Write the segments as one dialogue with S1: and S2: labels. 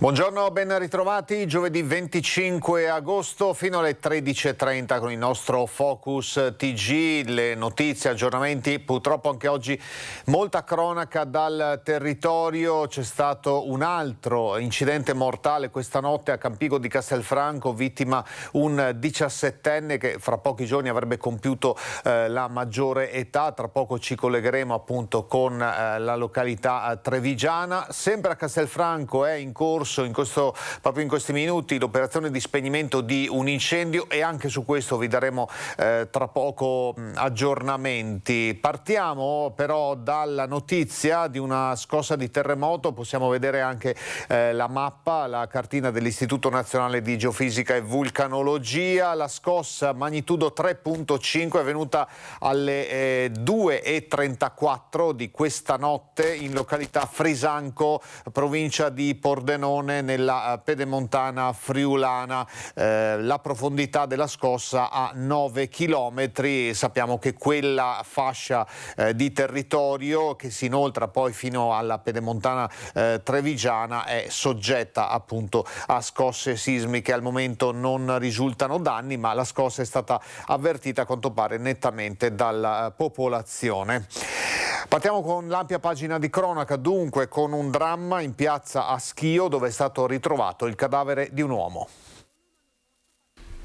S1: Buongiorno, ben ritrovati. Giovedì 25 agosto fino alle 13:30 con il nostro Focus TG, le notizie, aggiornamenti. Purtroppo anche oggi molta cronaca dal territorio. C'è stato un altro incidente mortale questa notte a Campigo di Castelfranco, vittima un 17enne che fra pochi giorni avrebbe compiuto la maggiore età. Tra poco ci collegheremo appunto con la località trevigiana. Sempre a Castelfranco è in corso proprio in questi minuti l'operazione di spegnimento di un incendio e anche su questo vi daremo tra poco aggiornamenti. Partiamo però dalla notizia di una scossa di terremoto. Possiamo vedere anche la mappa, la cartina dell'Istituto Nazionale di Geofisica e Vulcanologia. La scossa magnitudo 3.5 è venuta alle 2:34 di questa notte in località Frisanco, provincia di Pordenone, nella pedemontana friulana. La profondità della scossa a 9 chilometri. Sappiamo che quella fascia di territorio che si inoltra poi fino alla pedemontana trevigiana è soggetta appunto a scosse sismiche. Al momento non risultano danni, ma la scossa è stata avvertita a quanto pare nettamente dalla popolazione. Partiamo con l'ampia pagina di cronaca, dunque con un dramma in piazza a Schio dove è stato ritrovato il cadavere di un uomo.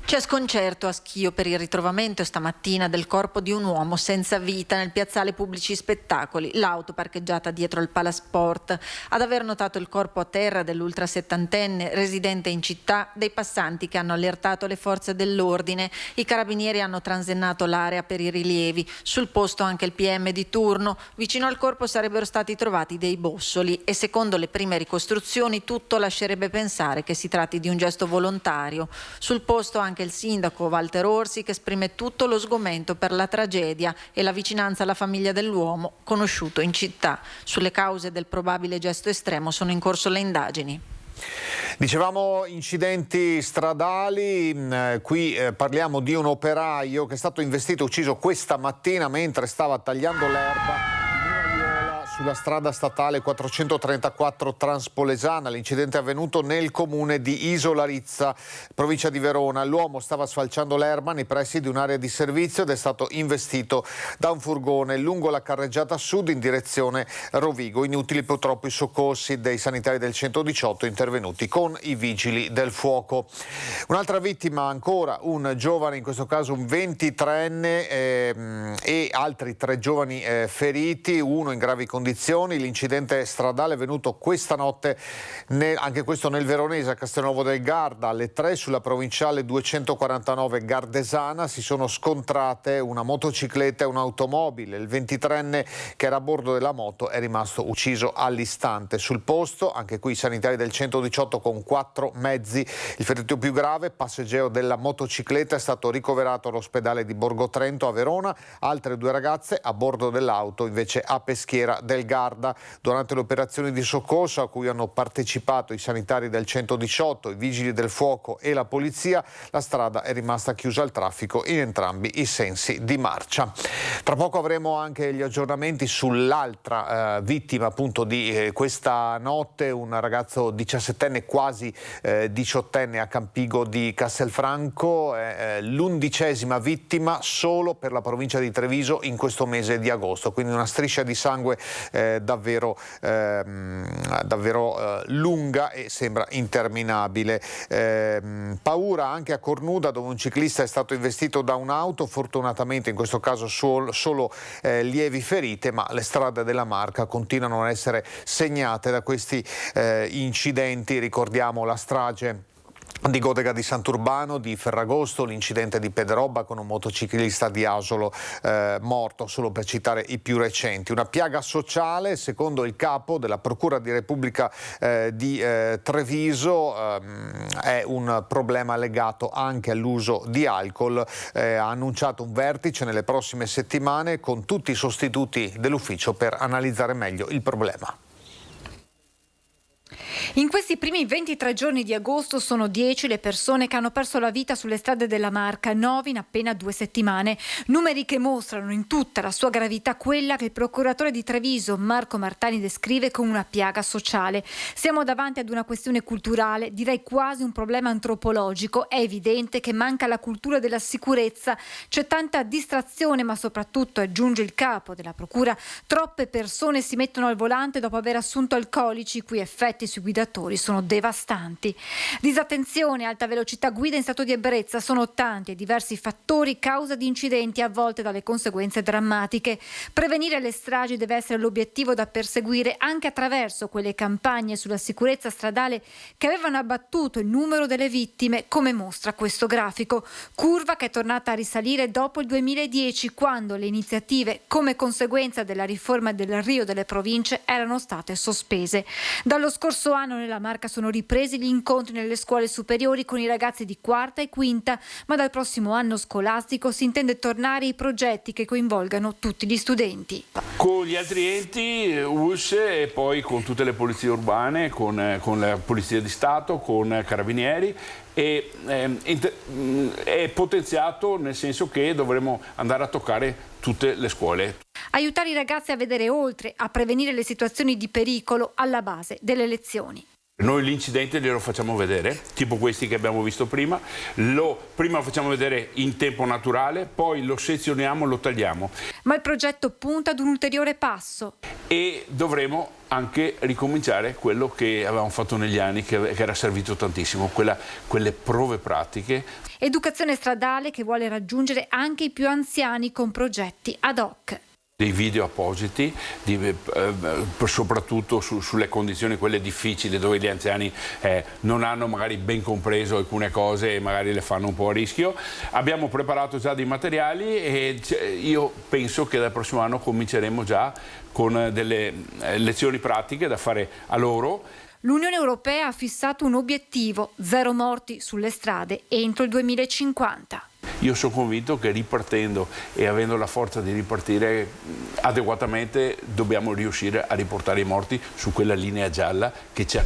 S2: C'è sconcerto a Schio per il ritrovamento stamattina del corpo di un uomo senza vita nel piazzale Pubblici Spettacoli, l'auto parcheggiata dietro il Palasport. Ad aver notato il corpo a terra dell'ultrasettantenne residente in città, dei passanti che hanno allertato le forze dell'ordine. I carabinieri hanno transennato l'area per i rilievi. Sul posto anche il PM di turno. Vicino al corpo sarebbero stati trovati dei bossoli e secondo le prime ricostruzioni tutto lascerebbe pensare che si tratti di un gesto volontario. Sul posto anche il sindaco Walter Orsi che esprime tutto lo sgomento per la tragedia e la vicinanza alla famiglia dell'uomo conosciuto in città. Sulle cause del probabile gesto estremo sono in corso le indagini.
S1: Dicevamo incidenti stradali, qui parliamo di un operaio che è stato investito e ucciso questa mattina mentre stava tagliando l'erba sulla strada statale 434 Transpolesana. L'incidente è avvenuto nel comune di Isola Rizza, provincia di Verona. L'uomo stava sfalciando l'erba nei pressi di un'area di servizio ed è stato investito da un furgone lungo la carreggiata sud in direzione Rovigo. Inutili purtroppo i soccorsi dei sanitari del 118 intervenuti con i vigili del fuoco. Un'altra vittima ancora, un giovane, in questo caso un 23enne e altri 3 giovani feriti, uno in gravi condizioni. L'incidente stradale è venuto questa notte, anche questo nel veronese, a Castelnuovo del Garda, alle 3 sulla provinciale 249 Gardesana. Si sono scontrate una motocicletta e un'automobile. Il 23enne che era a bordo della moto è rimasto ucciso all'istante. Sul posto, anche qui i sanitari del 118 con 4 mezzi. Il ferito più grave, passeggero della motocicletta, è stato ricoverato all'ospedale di Borgotrento a Verona. Altre 2 ragazze a bordo dell'auto invece a Peschiera del Garda. Durante le operazioni di soccorso a cui hanno partecipato i sanitari del 118, i vigili del fuoco e la polizia, la strada è rimasta chiusa al traffico in entrambi i sensi di marcia. Tra poco avremo anche gli aggiornamenti sull'altra vittima appunto di questa notte, un ragazzo 17enne quasi 18enne a Campigo di Castelfranco, l'11ª vittima solo per la provincia di Treviso in questo mese di agosto, quindi una striscia di sangue davvero lunga e sembra interminabile. Paura anche a Cornuda, dove un ciclista è stato investito da un'auto, fortunatamente in questo caso solo lievi ferite, ma le strade della Marca continuano a essere segnate da questi incidenti. Ricordiamo la strage di Godega di Sant'Urbano, di Ferragosto, l'incidente di Pederobba con un motociclista di Asolo morto, solo per citare i più recenti. Una piaga sociale, secondo il capo della Procura di Repubblica di Treviso, è un problema legato anche all'uso di alcol. Ha annunciato un vertice nelle prossime settimane con tutti i sostituti dell'ufficio per analizzare meglio il problema.
S3: In questi primi 23 giorni di agosto sono 10 le persone che hanno perso la vita sulle strade della Marca, 9 in appena 2 settimane. Numeri che mostrano in tutta la sua gravità quella che il procuratore di Treviso, Marco Martani, descrive come una piaga sociale. Siamo davanti ad una questione culturale, direi quasi un problema antropologico. È evidente che manca la cultura della sicurezza, c'è tanta distrazione, ma soprattutto, aggiunge il capo della procura, troppe persone si mettono al volante dopo aver assunto alcolici, cui effetti sui guidatori sono devastanti. Disattenzione, alta velocità, guida in stato di ebbrezza sono tanti e diversi fattori causa di incidenti, a volte dalle conseguenze drammatiche. Prevenire le stragi deve essere l'obiettivo da perseguire anche attraverso quelle campagne sulla sicurezza stradale che avevano abbattuto il numero delle vittime, come mostra questo grafico. Curva che è tornata a risalire dopo il 2010, quando le iniziative come conseguenza della riforma del Rio delle province erano state sospese. Dallo scorso anno nella Marca sono ripresi gli incontri nelle scuole superiori con i ragazzi di quarta e quinta, ma dal prossimo anno scolastico si intende tornare ai progetti che coinvolgano tutti gli studenti.
S4: Con gli altri enti, US, e poi con tutte le polizie urbane, con la Polizia di Stato, con Carabinieri, e è potenziato nel senso che dovremo andare a toccare tutte le scuole.
S3: Aiutare i ragazzi a vedere oltre, a prevenire le situazioni di pericolo alla base delle lezioni.
S4: Noi l'incidente glielo facciamo vedere, tipo questi che abbiamo visto prima, prima lo facciamo vedere in tempo naturale, poi lo sezioniamo, lo tagliamo.
S3: Ma il progetto punta ad un ulteriore passo.
S4: E dovremo anche ricominciare quello che avevamo fatto negli anni, che era servito tantissimo, quelle prove pratiche.
S3: Educazione stradale che vuole raggiungere anche i più anziani con progetti ad hoc.
S4: Dei video appositi, soprattutto sulle condizioni quelle difficili dove gli anziani non hanno magari ben compreso alcune cose e magari le fanno un po' a rischio. Abbiamo preparato già dei materiali e io penso che dal prossimo anno cominceremo già con delle lezioni pratiche da fare a loro.
S3: L'Unione Europea ha fissato un obiettivo: 0 morti sulle strade entro il 2050.
S4: Io sono convinto che ripartendo e avendo la forza di ripartire adeguatamente dobbiamo riuscire a riportare i morti su quella linea gialla che ci ha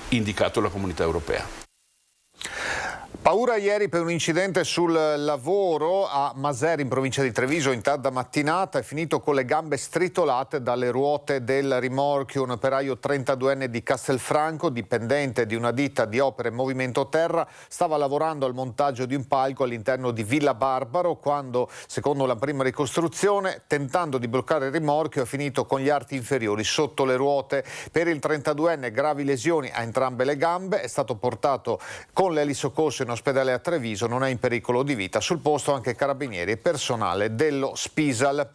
S4: indicato la Comunità Europea.
S1: Paura ieri per un incidente sul lavoro a Maseri in provincia di Treviso in tarda mattinata, è finito con le gambe stritolate dalle ruote del rimorchio. Un operaio 32enne di Castelfranco, dipendente di una ditta di opere Movimento Terra, stava lavorando al montaggio di un palco all'interno di Villa Barbaro quando, secondo la prima ricostruzione, tentando di bloccare il rimorchio, è finito con gli arti inferiori sotto le ruote. Per il 32enne gravi lesioni a entrambe le gambe, è stato portato con l'elisoccorso in ospedale a Treviso, non è in pericolo di vita. Sul posto anche carabinieri e personale dello Spisal.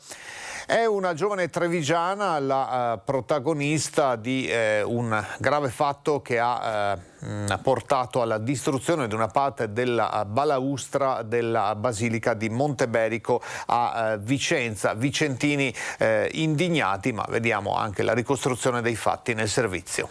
S1: È una giovane trevigiana la protagonista di un grave fatto che ha portato alla distruzione di una parte della balaustra della Basilica di Monteberico a Vicenza. Vicentini indignati, ma vediamo anche la ricostruzione dei fatti nel servizio.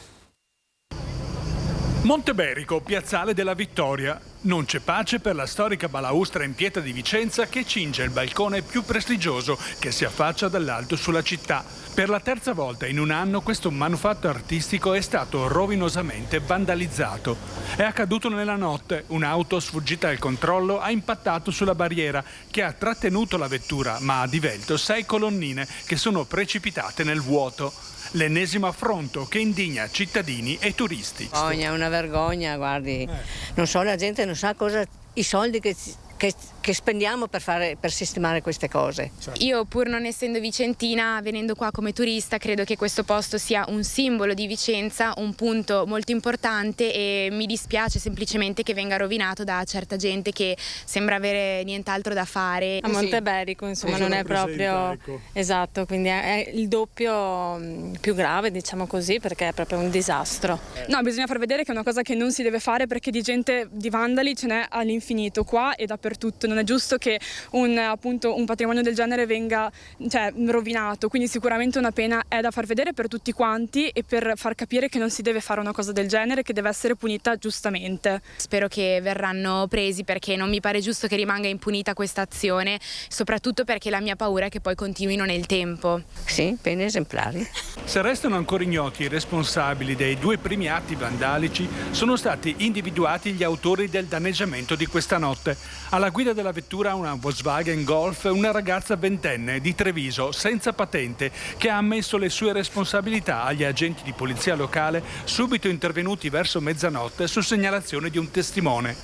S5: Monteberico, piazzale della Vittoria. Non c'è pace per la storica balaustra in pietra di Vicenza che cinge il balcone più prestigioso che si affaccia dall'alto sulla città. Per la terza volta in un anno questo manufatto artistico è stato rovinosamente vandalizzato. È accaduto nella notte. Un'auto sfuggita al controllo ha impattato sulla barriera che ha trattenuto la vettura, ma ha divelto 6 colonnine che sono precipitate nel vuoto. L'ennesimo affronto che indigna cittadini e turisti.
S6: È una vergogna, guardi. Non so, la gente non sa cosa, i soldi che spendiamo per sistemare queste cose.
S7: Io, pur non essendo vicentina, venendo qua come turista, credo che questo posto sia un simbolo di Vicenza, un punto molto importante, e mi dispiace semplicemente che venga rovinato da certa gente che sembra avere nient'altro da fare.
S8: A Monteberico, insomma, non è proprio esatto, quindi è il doppio più grave, diciamo così, perché è proprio un disastro.
S9: No, bisogna far vedere che è una cosa che non si deve fare, perché di gente, di vandali ce n'è all'infinito qua e dappertutto.
S8: dappertutto, non è giusto che un patrimonio del genere venga rovinato, quindi sicuramente una pena è da far vedere per tutti quanti e per far capire che non si deve fare una cosa del genere, che deve essere punita giustamente.
S7: Spero che verranno presi, perché non mi pare giusto che rimanga impunita questa azione, soprattutto perché la mia paura è che poi continuino nel tempo.
S6: Sì, pene esemplari.
S5: Se restano ancora ignoti i responsabili dei 2 primi atti vandalici, sono stati individuati gli autori del danneggiamento di questa notte. Alla guida della vettura una Volkswagen Golf, una ragazza ventenne di Treviso senza patente che ha ammesso le sue responsabilità agli agenti di polizia locale subito intervenuti verso mezzanotte su segnalazione di un testimone.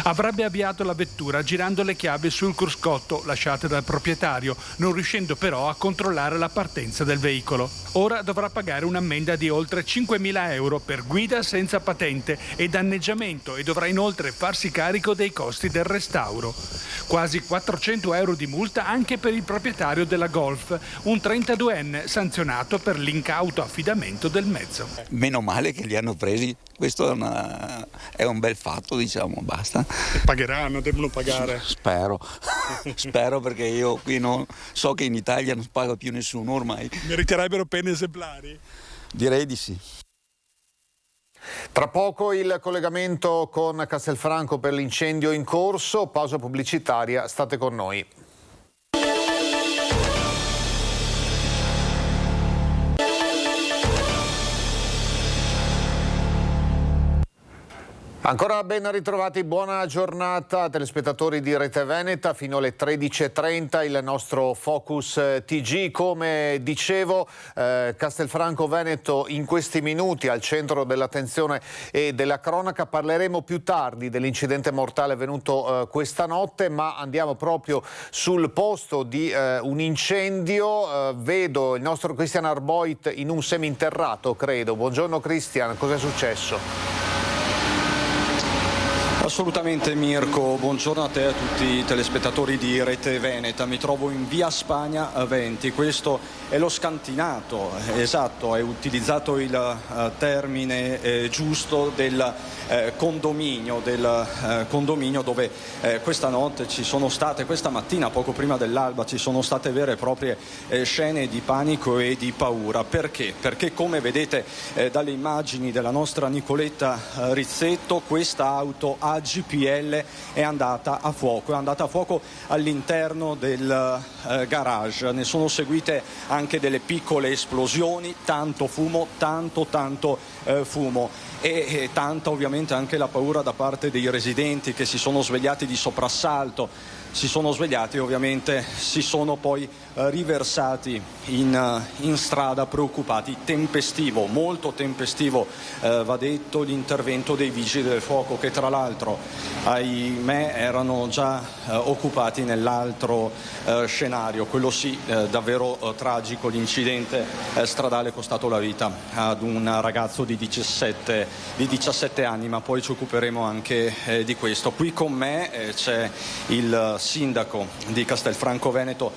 S5: Avrebbe avviato la vettura girando le chiavi sul cruscotto lasciate dal proprietario, non riuscendo però a controllare la partenza del veicolo. Ora dovrà pagare un'ammenda di oltre 5.000 euro per guida senza patente e danneggiamento e dovrà inoltre farsi carico dei costi del restauro. Quasi 400 euro di multa anche per il proprietario della Golf, un 32enne sanzionato per l'incauto affidamento del mezzo.
S9: Meno male che li hanno presi, questo è un bel fatto, diciamo, basta.
S5: Pagheranno, devono pagare.
S9: Spero perché io qui so che in Italia non paga più nessuno ormai.
S5: Meriterebbero pene esemplari?
S9: Direi di sì.
S1: Tra poco il collegamento con Castelfranco per l'incendio in corso, pausa pubblicitaria, state con noi. Ancora ben ritrovati, buona giornata telespettatori di Rete Veneta, fino alle 13.30 il nostro Focus TG. Come dicevo, Castelfranco Veneto in questi minuti al centro dell'attenzione e della cronaca. Parleremo più tardi dell'incidente mortale avvenuto questa notte, ma andiamo proprio sul posto di un incendio. Vedo il nostro Christian Arboit in un seminterrato, credo. Buongiorno Christian, cos'è successo?
S10: Assolutamente Mirko, buongiorno a te e a tutti i telespettatori di Rete Veneta. Mi trovo in via Spagna 20, questo è lo scantinato, esatto, è utilizzato il termine giusto del condominio dove questa notte ci sono state, questa mattina poco prima dell'alba ci sono state vere e proprie scene di panico e di paura. Perché? Perché come vedete dalle immagini della nostra Nicoletta Rizzetto, questa auto GPL è andata a fuoco all'interno del garage. Ne sono seguite anche delle piccole esplosioni, tanto fumo e tanta ovviamente anche la paura da parte dei residenti che si sono svegliati di soprassalto, si sono svegliati e ovviamente si sono poi riversati in strada preoccupati. Molto tempestivo va detto l'intervento dei vigili del fuoco, che tra l'altro ahimè erano già occupati nell'altro scenario, quello sì davvero tragico. L'incidente stradale è costato la vita ad un ragazzo di 17 anni, ma poi ci occuperemo anche di questo. Qui con me c'è il sindaco di Castelfranco Veneto,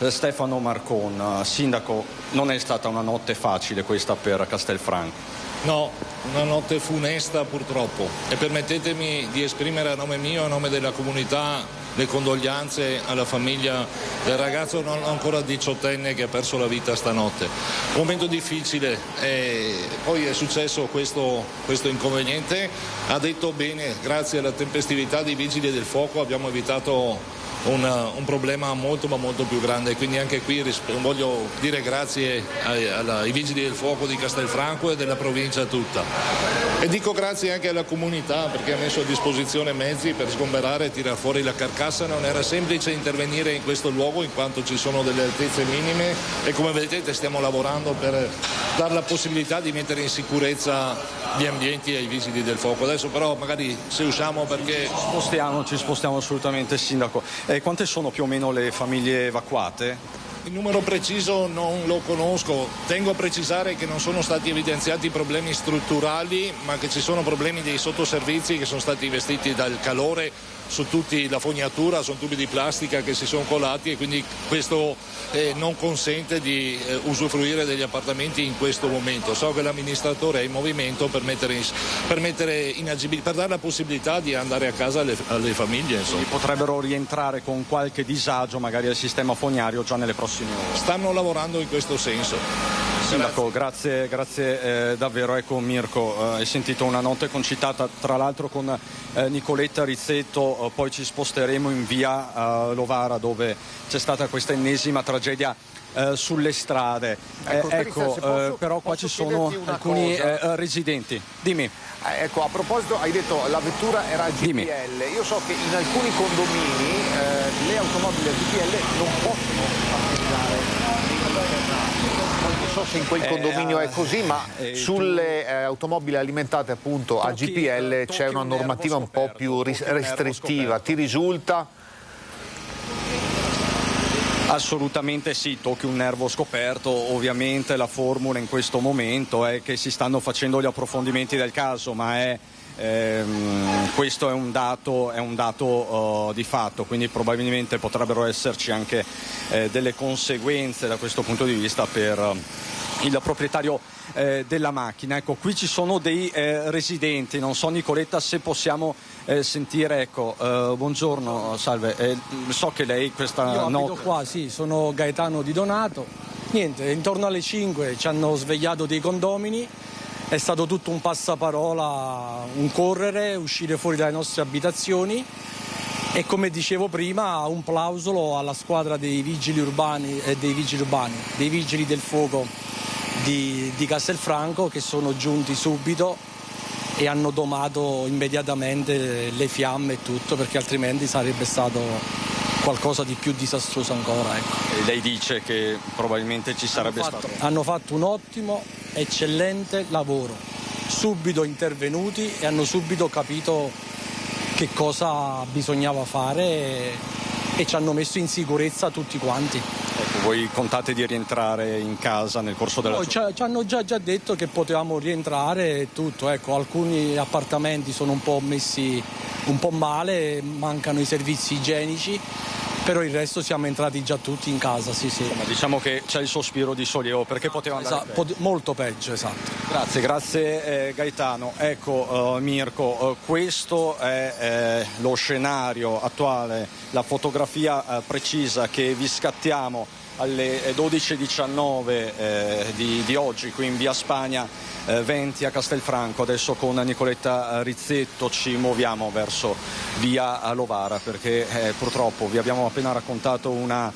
S10: Stefano Marcon. Sindaco, non è stata una notte facile questa per Castelfranco?
S11: No, una notte funesta purtroppo, e permettetemi di esprimere a nome mio e a nome della comunità le condoglianze alla famiglia del ragazzo non ancora 18enne che ha perso la vita stanotte. Un momento difficile, e poi è successo questo inconveniente. Ha detto bene, grazie alla tempestività dei vigili del fuoco abbiamo evitato un problema molto più grande, quindi anche qui voglio dire grazie ai vigili del fuoco di Castelfranco e della provincia tutta, e dico grazie anche alla comunità perché ha messo a disposizione mezzi per sgomberare e tirar fuori la carcassa. Non era semplice intervenire in questo luogo in quanto ci sono delle altezze minime, e come vedete stiamo lavorando per dare la possibilità di mettere in sicurezza gli ambienti ai vigili del fuoco. Adesso però magari se usciamo, perché
S10: ci spostiamo assolutamente, sindaco. Quante sono più o meno le famiglie evacuate?
S11: Il numero preciso non lo conosco. Tengo a precisare che non sono stati evidenziati problemi strutturali, ma che ci sono problemi dei sottoservizi che sono stati investiti dal calore su tutti la fognatura, sono tubi di plastica che si sono colati e quindi questo non consente di usufruire degli appartamenti in questo momento. So che l'amministratore è in movimento per dare la possibilità di andare a casa alle famiglie. Insomma.
S10: Potrebbero rientrare con qualche disagio magari al sistema fognario già nelle prossime ore.
S11: Stanno lavorando in questo senso.
S10: Sindaco, grazie davvero. Ecco Mirko, hai sentito una notte concitata tra l'altro con Nicoletta Rizzetto, poi ci sposteremo in via Lovara dove c'è stata questa ennesima tragedia sulle strade. Però qua ci sono alcuni residenti. Dimmi.
S1: Ecco, a proposito, hai detto la vettura era GPL.
S10: Dimmi.
S1: Io so che in alcuni condomini le automobili a GPL non possono parcheggiare. Non so se in quel condominio è così, ma sulle automobili alimentate appunto a GPL c'è una normativa un po' più restrittiva. Ti risulta?
S10: Assolutamente sì, tocchi un nervo scoperto. Ovviamente la formula in questo momento è che si stanno facendo gli approfondimenti del caso, ma questo è un dato di fatto, quindi probabilmente potrebbero esserci anche delle conseguenze da questo punto di vista per il proprietario della macchina. Ecco, qui ci sono dei residenti, non so Nicoletta se possiamo sentire. Ecco, buongiorno, salve, so che lei questa notte...
S12: Io qua, sì, sono Gaetano Di Donato. Niente, intorno alle 5 ci hanno svegliato dei condomini, è stato tutto un passaparola, un correre, uscire fuori dalle nostre abitazioni e, come dicevo prima, un plauso alla squadra dei vigili urbani e dei vigili del fuoco di Castelfranco, che sono giunti subito e hanno domato immediatamente le fiamme e tutto, perché altrimenti sarebbe stato qualcosa di più disastroso ancora. Ecco.
S10: E lei dice che probabilmente ci sarebbe stato...
S12: Hanno fatto un ottimo, eccellente lavoro, subito intervenuti e hanno subito capito che cosa bisognava fare e ci hanno messo in sicurezza tutti quanti.
S10: Ecco, voi contate di rientrare in casa nel corso della giornata?
S12: Ci hanno già detto che potevamo rientrare e tutto. Ecco, alcuni appartamenti sono un po' messi un po' male, mancano i servizi igienici, però il resto siamo entrati già tutti in casa, sì.
S10: Ma diciamo che c'è il sospiro di sollievo perché poteva andare
S12: molto peggio, esatto.
S10: Grazie Gaetano. Ecco Mirko, questo è lo scenario attuale, la fotografia precisa che vi scattiamo alle 12:19 di oggi qui in via Spagna 20 a Castelfranco. Adesso con Nicoletta Rizzetto ci muoviamo verso via Lovara perché purtroppo vi abbiamo appena raccontato una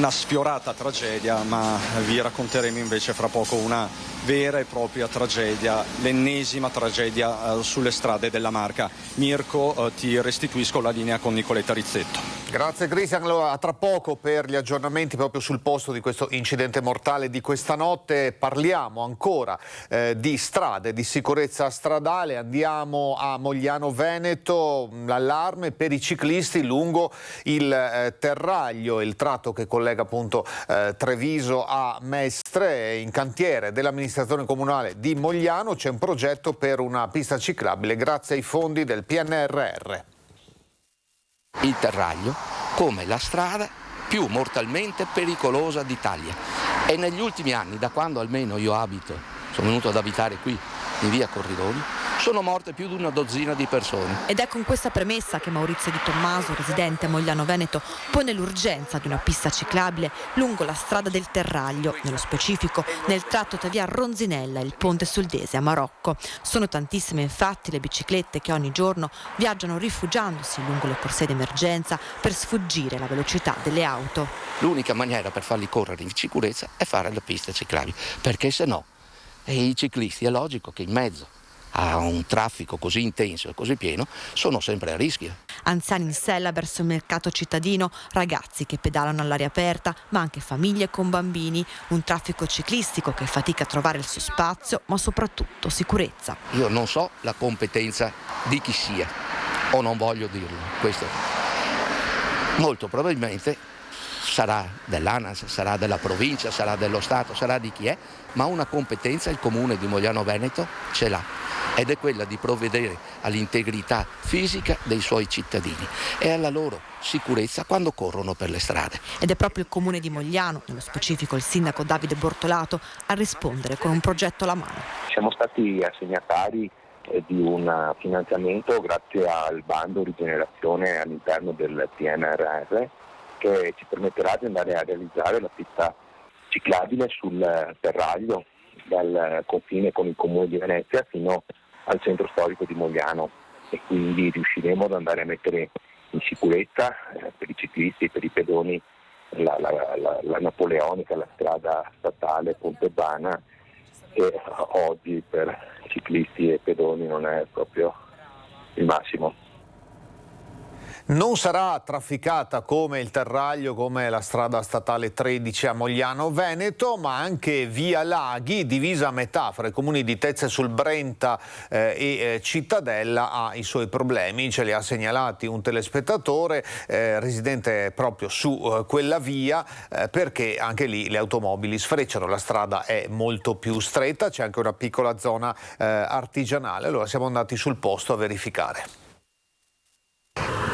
S10: sfiorata tragedia, ma vi racconteremo invece fra poco una vera e propria tragedia, l'ennesima tragedia sulle strade della Marca. Mirko, ti restituisco la linea con Nicoletta Rizzetto.
S1: Grazie Cristian, allora a tra poco per gli aggiornamenti proprio sul posto di questo incidente mortale di questa notte. Parliamo ancora di strade, di sicurezza stradale, andiamo a Mogliano Veneto, l'allarme per i ciclisti lungo il Terraglio, il tratto che collega appunto Treviso a Mestre. In cantiere dell'amministrazione comunale di Mogliano c'è un progetto per una pista ciclabile grazie ai fondi del PNRR.
S13: Il Terraglio come la strada più mortalmente pericolosa d'Italia e negli ultimi anni, da quando almeno io sono venuto ad abitare qui in via Corridoni, sono morte più di una dozzina di persone.
S14: Ed è con questa premessa che Maurizio Di Tommaso, residente a Mogliano Veneto, pone l'urgenza di una pista ciclabile lungo la strada del Terraglio, nello specifico nel tratto tra via Ronzinella e il ponte sul Dese a Marocco. Sono tantissime infatti le biciclette che ogni giorno viaggiano rifugiandosi lungo le corsie d'emergenza per sfuggire alla velocità delle auto.
S13: L'unica maniera per farli correre in sicurezza è fare le piste ciclabili, perché se no i ciclisti è logico che in mezzo a un traffico così intenso e così pieno sono sempre a rischio.
S14: Anziani in sella verso il mercato cittadino, ragazzi che pedalano all'aria aperta, ma anche famiglie con bambini, un traffico ciclistico che fatica a trovare il suo spazio, ma soprattutto sicurezza.
S13: Io non so la competenza di chi sia, o non voglio dirlo, questo molto probabilmente sarà dell'ANAS, sarà della provincia, sarà dello Stato, sarà di chi è, ma una competenza il comune di Mogliano Veneto ce l'ha, ed è quella di provvedere all'integrità fisica dei suoi cittadini e alla loro sicurezza quando corrono per le strade.
S14: Ed è proprio il comune di Mogliano, nello specifico il sindaco Davide Bortolato, a rispondere con un progetto alla mano.
S15: Siamo stati assegnatari di un finanziamento grazie al bando rigenerazione all'interno del PNRR, che ci permetterà di andare a realizzare la pista ciclabile sul Terraglio dal confine con il comune di Venezia fino al centro storico di Mogliano, e quindi riusciremo ad andare a mettere in sicurezza per i ciclisti e per i pedoni la napoleonica, la strada statale Pontebana, che oggi per ciclisti e pedoni non è proprio il massimo.
S1: Non sarà trafficata come il Terraglio, come la strada statale 13 a Mogliano Veneto, ma anche via Laghi, divisa a metà fra i comuni di Tezze sul Brenta e Cittadella, ha i suoi problemi. Ce li ha segnalati un telespettatore residente proprio su quella via, perché anche lì le automobili sfrecciano, la strada è molto più stretta, c'è anche una piccola zona artigianale. Allora siamo andati sul posto a verificare.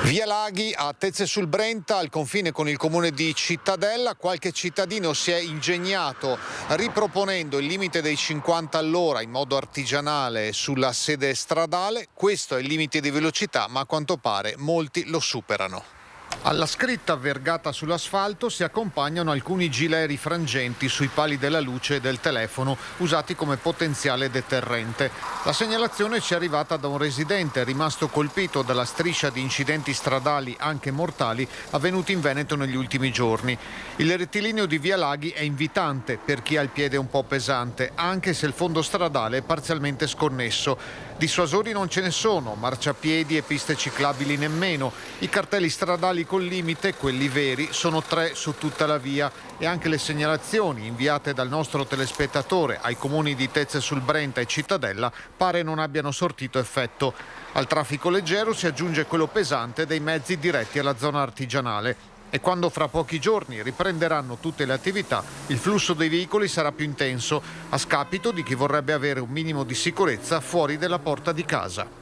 S1: Via Laghi a Tezze sul Brenta, al confine con il comune di Cittadella, qualche cittadino si è ingegnato riproponendo il limite dei 50 all'ora in modo artigianale sulla sede stradale. Questo è il limite di velocità, ma a quanto pare molti lo superano. Alla scritta vergata sull'asfalto si accompagnano alcuni gileri frangenti sui pali della luce e del telefono, usati come potenziale deterrente. La segnalazione ci è arrivata da un residente rimasto colpito dalla striscia di incidenti stradali, anche mortali, avvenuti in Veneto negli ultimi giorni. Il rettilineo di Via Laghi è invitante per chi ha il piede un po' pesante, anche se il fondo stradale è parzialmente sconnesso. Dissuasori non ce ne sono, marciapiedi e piste ciclabili nemmeno. I cartelli stradali col limite, quelli veri, sono 3 su tutta la via, e anche le segnalazioni inviate dal nostro telespettatore ai comuni di Tezze sul Brenta e Cittadella pare non abbiano sortito effetto. Al traffico leggero si aggiunge quello pesante dei mezzi diretti alla zona artigianale. E quando fra pochi giorni riprenderanno tutte le attività, il flusso dei veicoli sarà più intenso, a scapito di chi vorrebbe avere un minimo di sicurezza fuori dalla porta di casa.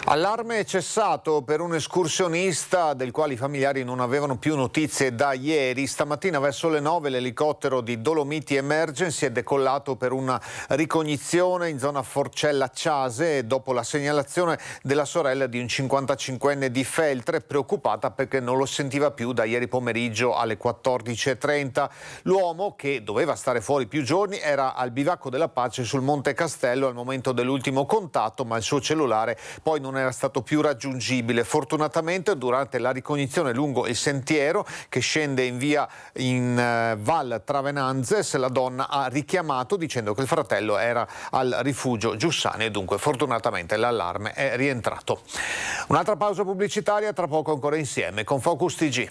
S1: Allarme è cessato per un escursionista del quale i familiari non avevano più notizie da ieri. Stamattina verso le 9 l'elicottero di Dolomiti Emergency è decollato per una ricognizione in zona Forcella Ciase dopo la segnalazione della sorella di un 55enne di Feltre, preoccupata perché non lo sentiva più da ieri pomeriggio alle 14:30. L'uomo, che doveva stare fuori più giorni, era al bivacco della Pace sul Monte Castello al momento dell'ultimo contatto, ma il suo cellulare poi non era stato più raggiungibile. Fortunatamente durante la ricognizione lungo il sentiero che scende in via in Val Travenanzes, la donna ha richiamato dicendo che il fratello era al rifugio Giussani e dunque fortunatamente l'allarme è rientrato. Un'altra pausa pubblicitaria, tra poco ancora insieme con Focus TG.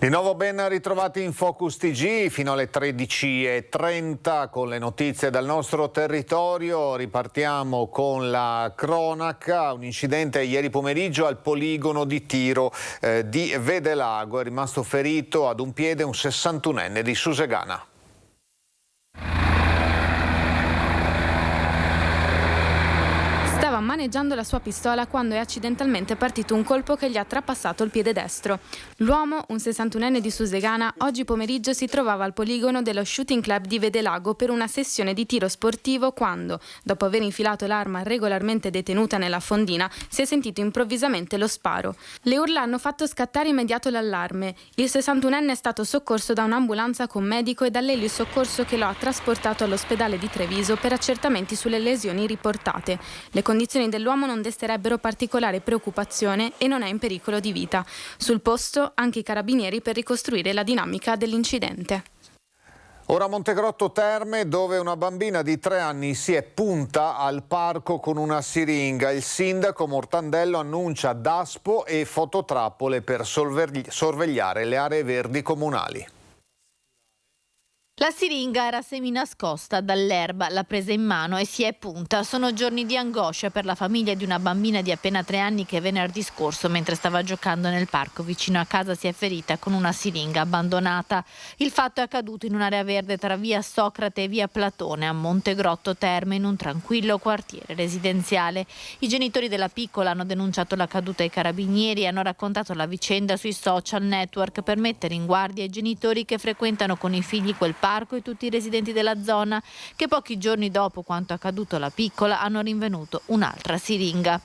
S1: Di nuovo ben ritrovati in Focus TG fino alle 13:30 con le notizie dal nostro territorio. Ripartiamo con la cronaca. Un incidente ieri pomeriggio al poligono di tiro di Vedelago. È rimasto ferito ad un piede un 61enne di Susegana.
S7: Stava maneggiando la sua pistola quando è accidentalmente partito un colpo che gli ha trapassato il piede destro. L'uomo, un 61enne di Susegana, oggi pomeriggio si trovava al poligono dello Shooting Club di Vedelago per una sessione di tiro sportivo quando, dopo aver infilato l'arma regolarmente detenuta nella fondina, si è sentito improvvisamente lo sparo. Le urla hanno fatto scattare immediato l'allarme. Il 61enne è stato soccorso da un'ambulanza con medico e dall'elio soccorso che lo ha trasportato all'ospedale di Treviso per accertamenti sulle lesioni riportate. Le condizioni dell'uomo non desterebbero particolare preoccupazione e non è in pericolo di vita. Sul posto anche i carabinieri per ricostruire la dinamica dell'incidente.
S1: Ora a Montegrotto Terme, dove una bambina di 3 anni si è punta al parco con una siringa. Il sindaco Mortandello annuncia DASPO e fototrappole per sorvegliare le aree verdi comunali.
S16: La siringa era seminascosta dall'erba, l'ha presa in mano e si è punta. Sono giorni di angoscia per la famiglia di una bambina di appena 3 anni che venerdì scorso, mentre stava giocando nel parco vicino a casa, si è ferita con una siringa abbandonata. Il fatto è accaduto in un'area verde tra via Socrate e via Platone a Montegrotto Terme, in un tranquillo quartiere residenziale. I genitori della piccola hanno denunciato l'accaduto ai carabinieri e hanno raccontato la vicenda sui social network per mettere in guardia i genitori che frequentano con i figli quel parco e tutti i residenti della zona, che pochi giorni dopo quanto accaduto alla piccola hanno rinvenuto un'altra siringa.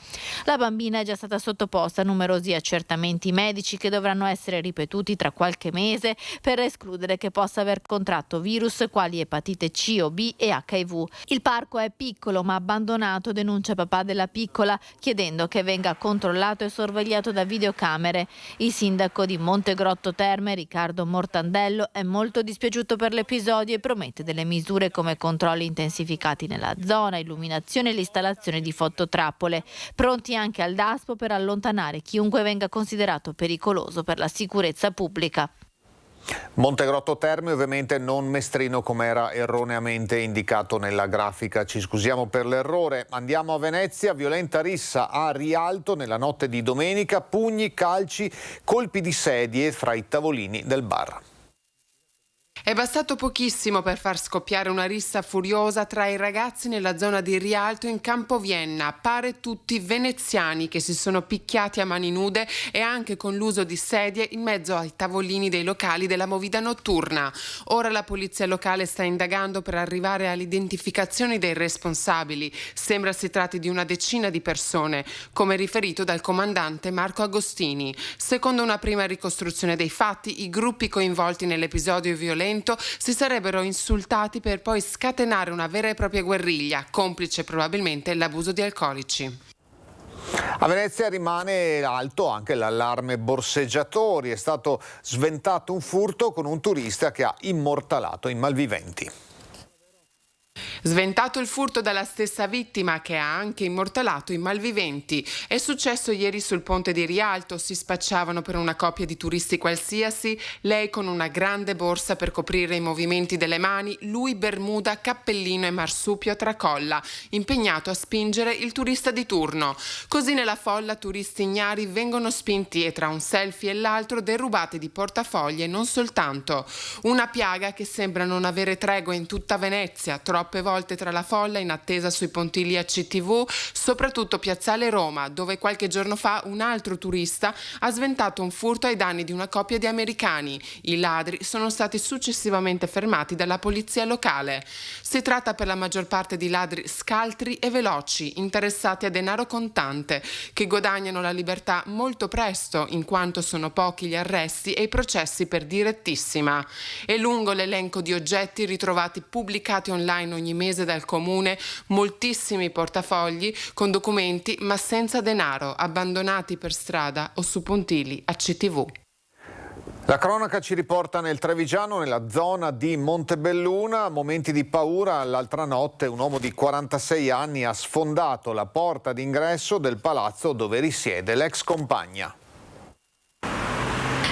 S16: La bambina è già stata sottoposta a numerosi accertamenti medici che dovranno essere ripetuti tra qualche mese per escludere che possa aver contratto virus quali epatite C o B e HIV. Il parco è piccolo ma abbandonato, denuncia papà della piccola, chiedendo che venga controllato e sorvegliato da videocamere. Il sindaco di Montegrotto Terme, Riccardo Mortandello, è molto dispiaciuto per l'episodio e promette delle misure come controlli intensificati nella zona, illuminazione e l'installazione di fototrappole, pronti anche al DASPO per allontanare chiunque venga considerato pericoloso per la sicurezza pubblica.
S1: Montegrotto Terme, ovviamente non Mestrino come era erroneamente indicato nella grafica, ci scusiamo per l'errore. Andiamo a Venezia, violenta rissa a Rialto nella notte di domenica, pugni, calci, colpi di sedie fra i tavolini del bar.
S17: È bastato pochissimo per far scoppiare una rissa furiosa tra i ragazzi nella zona di Rialto in Campovienna. Pare tutti veneziani che si sono picchiati a mani nude e anche con l'uso di sedie in mezzo ai tavolini dei locali della movida notturna. Ora la polizia locale sta indagando per arrivare all'identificazione dei responsabili. Sembra si tratti di una decina di persone, come riferito dal comandante Marco Agostini. Secondo una prima ricostruzione dei fatti, i gruppi coinvolti nell'episodio violento si sarebbero insultati per poi scatenare una vera e propria guerriglia, complice probabilmente l'abuso di alcolici.
S1: A Venezia rimane alto anche l'allarme borseggiatori. È stato sventato un furto con un turista che ha immortalato i malviventi.
S17: Sventato il furto dalla stessa vittima che ha anche immortalato i malviventi. È successo ieri sul ponte di Rialto, si spacciavano per una coppia di turisti qualsiasi, lei con una grande borsa per coprire i movimenti delle mani, lui bermuda, cappellino e marsupio a tracolla, impegnato a spingere il turista di turno. Così nella folla turisti ignari vengono spinti e tra un selfie e l'altro derubati di portafogli e non soltanto. Una piaga che sembra non avere tregua in tutta Venezia, troppe volte tra la folla in attesa sui pontili ACTV, soprattutto Piazzale Roma, dove qualche giorno fa un altro turista ha sventato un furto ai danni di una coppia di americani. I ladri sono stati successivamente fermati dalla polizia locale. Si tratta per la maggior parte di ladri scaltri e veloci, interessati a denaro contante, che guadagnano la libertà molto presto, in quanto sono pochi gli arresti e i processi per direttissima. È lungo l'elenco di oggetti ritrovati pubblicati online ogni mese dal comune, moltissimi portafogli con documenti ma senza denaro, abbandonati per strada o su pontili ACTV.
S1: La cronaca ci riporta nel Trevigiano, nella zona di Montebelluna, momenti di paura. L'altra notte un uomo di 46 anni ha sfondato la porta d'ingresso del palazzo dove risiede l'ex compagna.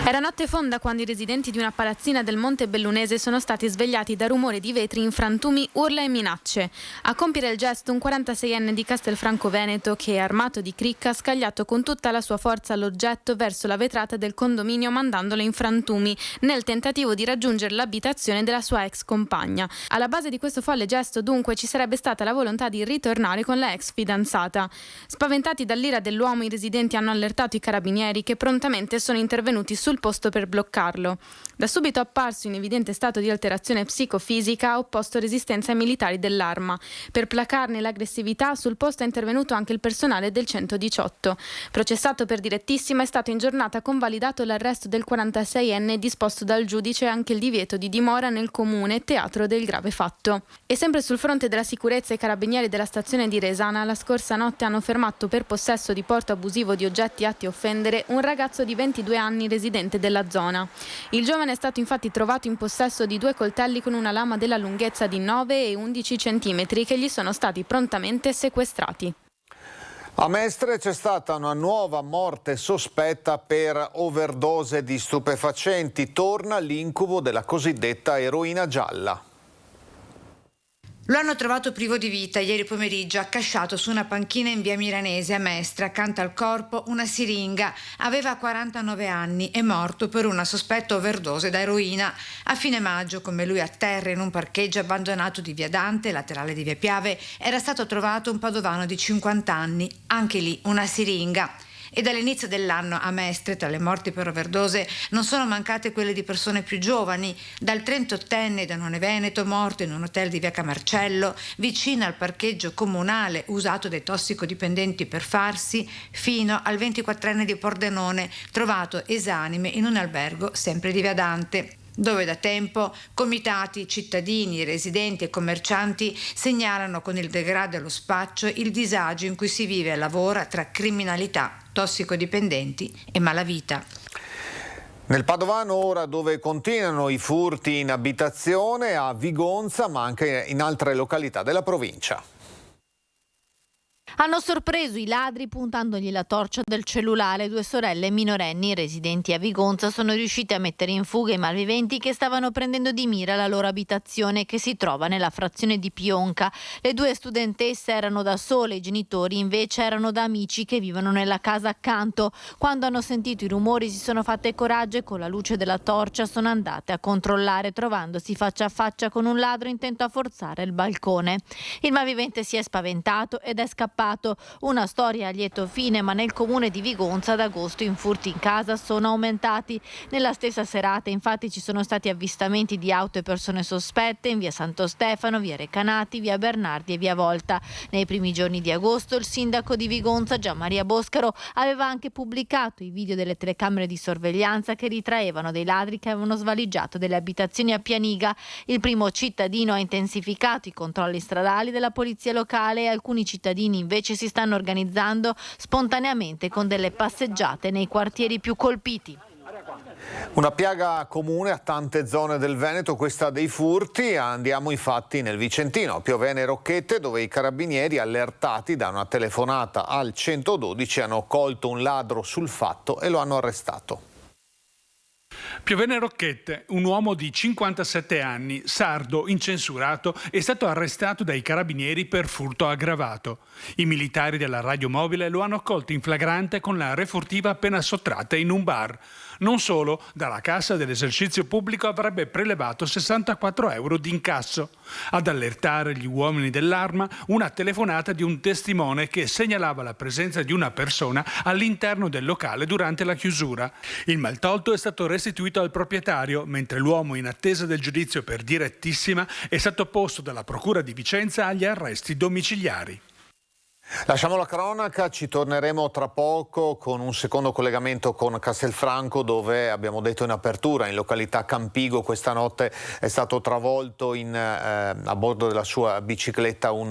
S18: Era notte fonda quando i residenti di una palazzina del Monte Bellunese sono stati svegliati da rumore di vetri in frantumi, urla e minacce. A compiere il gesto un 46enne di Castelfranco Veneto che, armato di cricca, ha scagliato con tutta la sua forza l'oggetto verso la vetrata del condominio mandandolo in frantumi, nel tentativo di raggiungere l'abitazione della sua ex compagna. Alla base di questo folle gesto dunque ci sarebbe stata la volontà di ritornare con la ex fidanzata. Spaventati dall'ira dell'uomo, i residenti hanno allertato i carabinieri che prontamente sono intervenuti sul posto per bloccarlo. Da subito apparso in evidente stato di alterazione psicofisica, ha opposto resistenza ai militari dell'Arma. Per placarne l'aggressività, sul posto è intervenuto anche il personale del 118. Processato per direttissima, è stato in giornata convalidato l'arresto del 46enne e disposto dal giudice anche il divieto di dimora nel comune teatro del grave fatto. E sempre sul fronte della sicurezza, i carabinieri della stazione di Resana la scorsa notte hanno fermato per possesso di porto abusivo di oggetti atti a offendere un ragazzo di 22 anni residente della zona. Il giovane è stato infatti trovato in possesso di 2 coltelli con una lama della lunghezza di 9 e 11 centimetri che gli sono stati prontamente sequestrati.
S1: A Mestre c'è stata una nuova morte sospetta per overdose di stupefacenti. Torna l'incubo della cosiddetta eroina gialla.
S19: Lo hanno trovato privo di vita ieri pomeriggio, accasciato su una panchina in via Milanese a Mestre. Accanto al corpo una siringa. Aveva 49 anni, è morto per una sospetta overdose da eroina. A fine maggio, come lui a terra in un parcheggio abbandonato di via Dante, laterale di via Piave, era stato trovato un padovano di 50 anni, anche lì una siringa. E dall'inizio dell'anno a Mestre, tra le morti per overdose, non sono mancate quelle di persone più giovani, dal 38enne Danone Veneto morto in un hotel di via Camarcello, vicino al parcheggio comunale usato dai tossicodipendenti per farsi, fino al 24enne di Pordenone, trovato esanime in un albergo sempre di via Dante, dove da tempo comitati, cittadini, residenti e commercianti segnalano con il degrado e lo spaccio il disagio in cui si vive e lavora tra criminalità, tossicodipendenti e malavita.
S1: Nel Padovano ora, dove continuano i furti in abitazione, a Vigonza ma anche in altre località della provincia.
S16: Hanno sorpreso i ladri puntandogli la torcia del cellulare. 2 sorelle minorenni residenti a Vigonza sono riuscite a mettere in fuga i malviventi che stavano prendendo di mira la loro abitazione, che si trova nella frazione di Pionca. Le 2 studentesse erano da sole, i genitori invece erano da amici che vivono nella casa accanto. Quando hanno sentito i rumori si sono fatte coraggio e con la luce della torcia sono andate a controllare, trovandosi faccia a faccia con un ladro intento a forzare il balcone. Il malvivente si è spaventato ed è scappato. Una storia a lieto fine, ma nel comune di Vigonza ad agosto i furti in casa sono aumentati. Nella stessa serata infatti ci sono stati avvistamenti di auto e persone sospette in via Santo Stefano, via Recanati, via Bernardi e via Volta. Nei primi giorni di agosto il sindaco di Vigonza, Gianmaria Boscaro, aveva anche pubblicato i video delle telecamere di sorveglianza che ritraevano dei ladri che avevano svaligiato delle abitazioni a Pianiga. Il primo cittadino ha intensificato i controlli stradali della polizia locale e alcuni cittadini invece si stanno organizzando spontaneamente con delle passeggiate nei quartieri più colpiti.
S1: Una piaga comune a tante zone del Veneto, questa dei furti. Andiamo infatti nel Vicentino, a Piovene e Rocchette, dove i carabinieri, allertati da una telefonata al 112, hanno colto un ladro sul fatto e lo hanno arrestato.
S5: Piovene Rocchette, un uomo di 57 anni, sardo, incensurato, è stato arrestato dai carabinieri per furto aggravato. I militari della radiomobile lo hanno colto in flagrante con la refurtiva appena sottratta in un bar. Non solo, dalla cassa dell'esercizio pubblico avrebbe prelevato 64 euro di incasso. Ad allertare gli uomini dell'arma una telefonata di un testimone che segnalava la presenza di una persona all'interno del locale durante la chiusura. Il maltolto è stato restituito al proprietario, mentre l'uomo, in attesa del giudizio per direttissima, è stato posto dalla Procura di Vicenza agli arresti domiciliari.
S1: Lasciamo la cronaca, ci torneremo tra poco con un secondo collegamento con Castelfranco, dove abbiamo detto in apertura, in località Campigo, questa notte è stato travolto a bordo della sua bicicletta un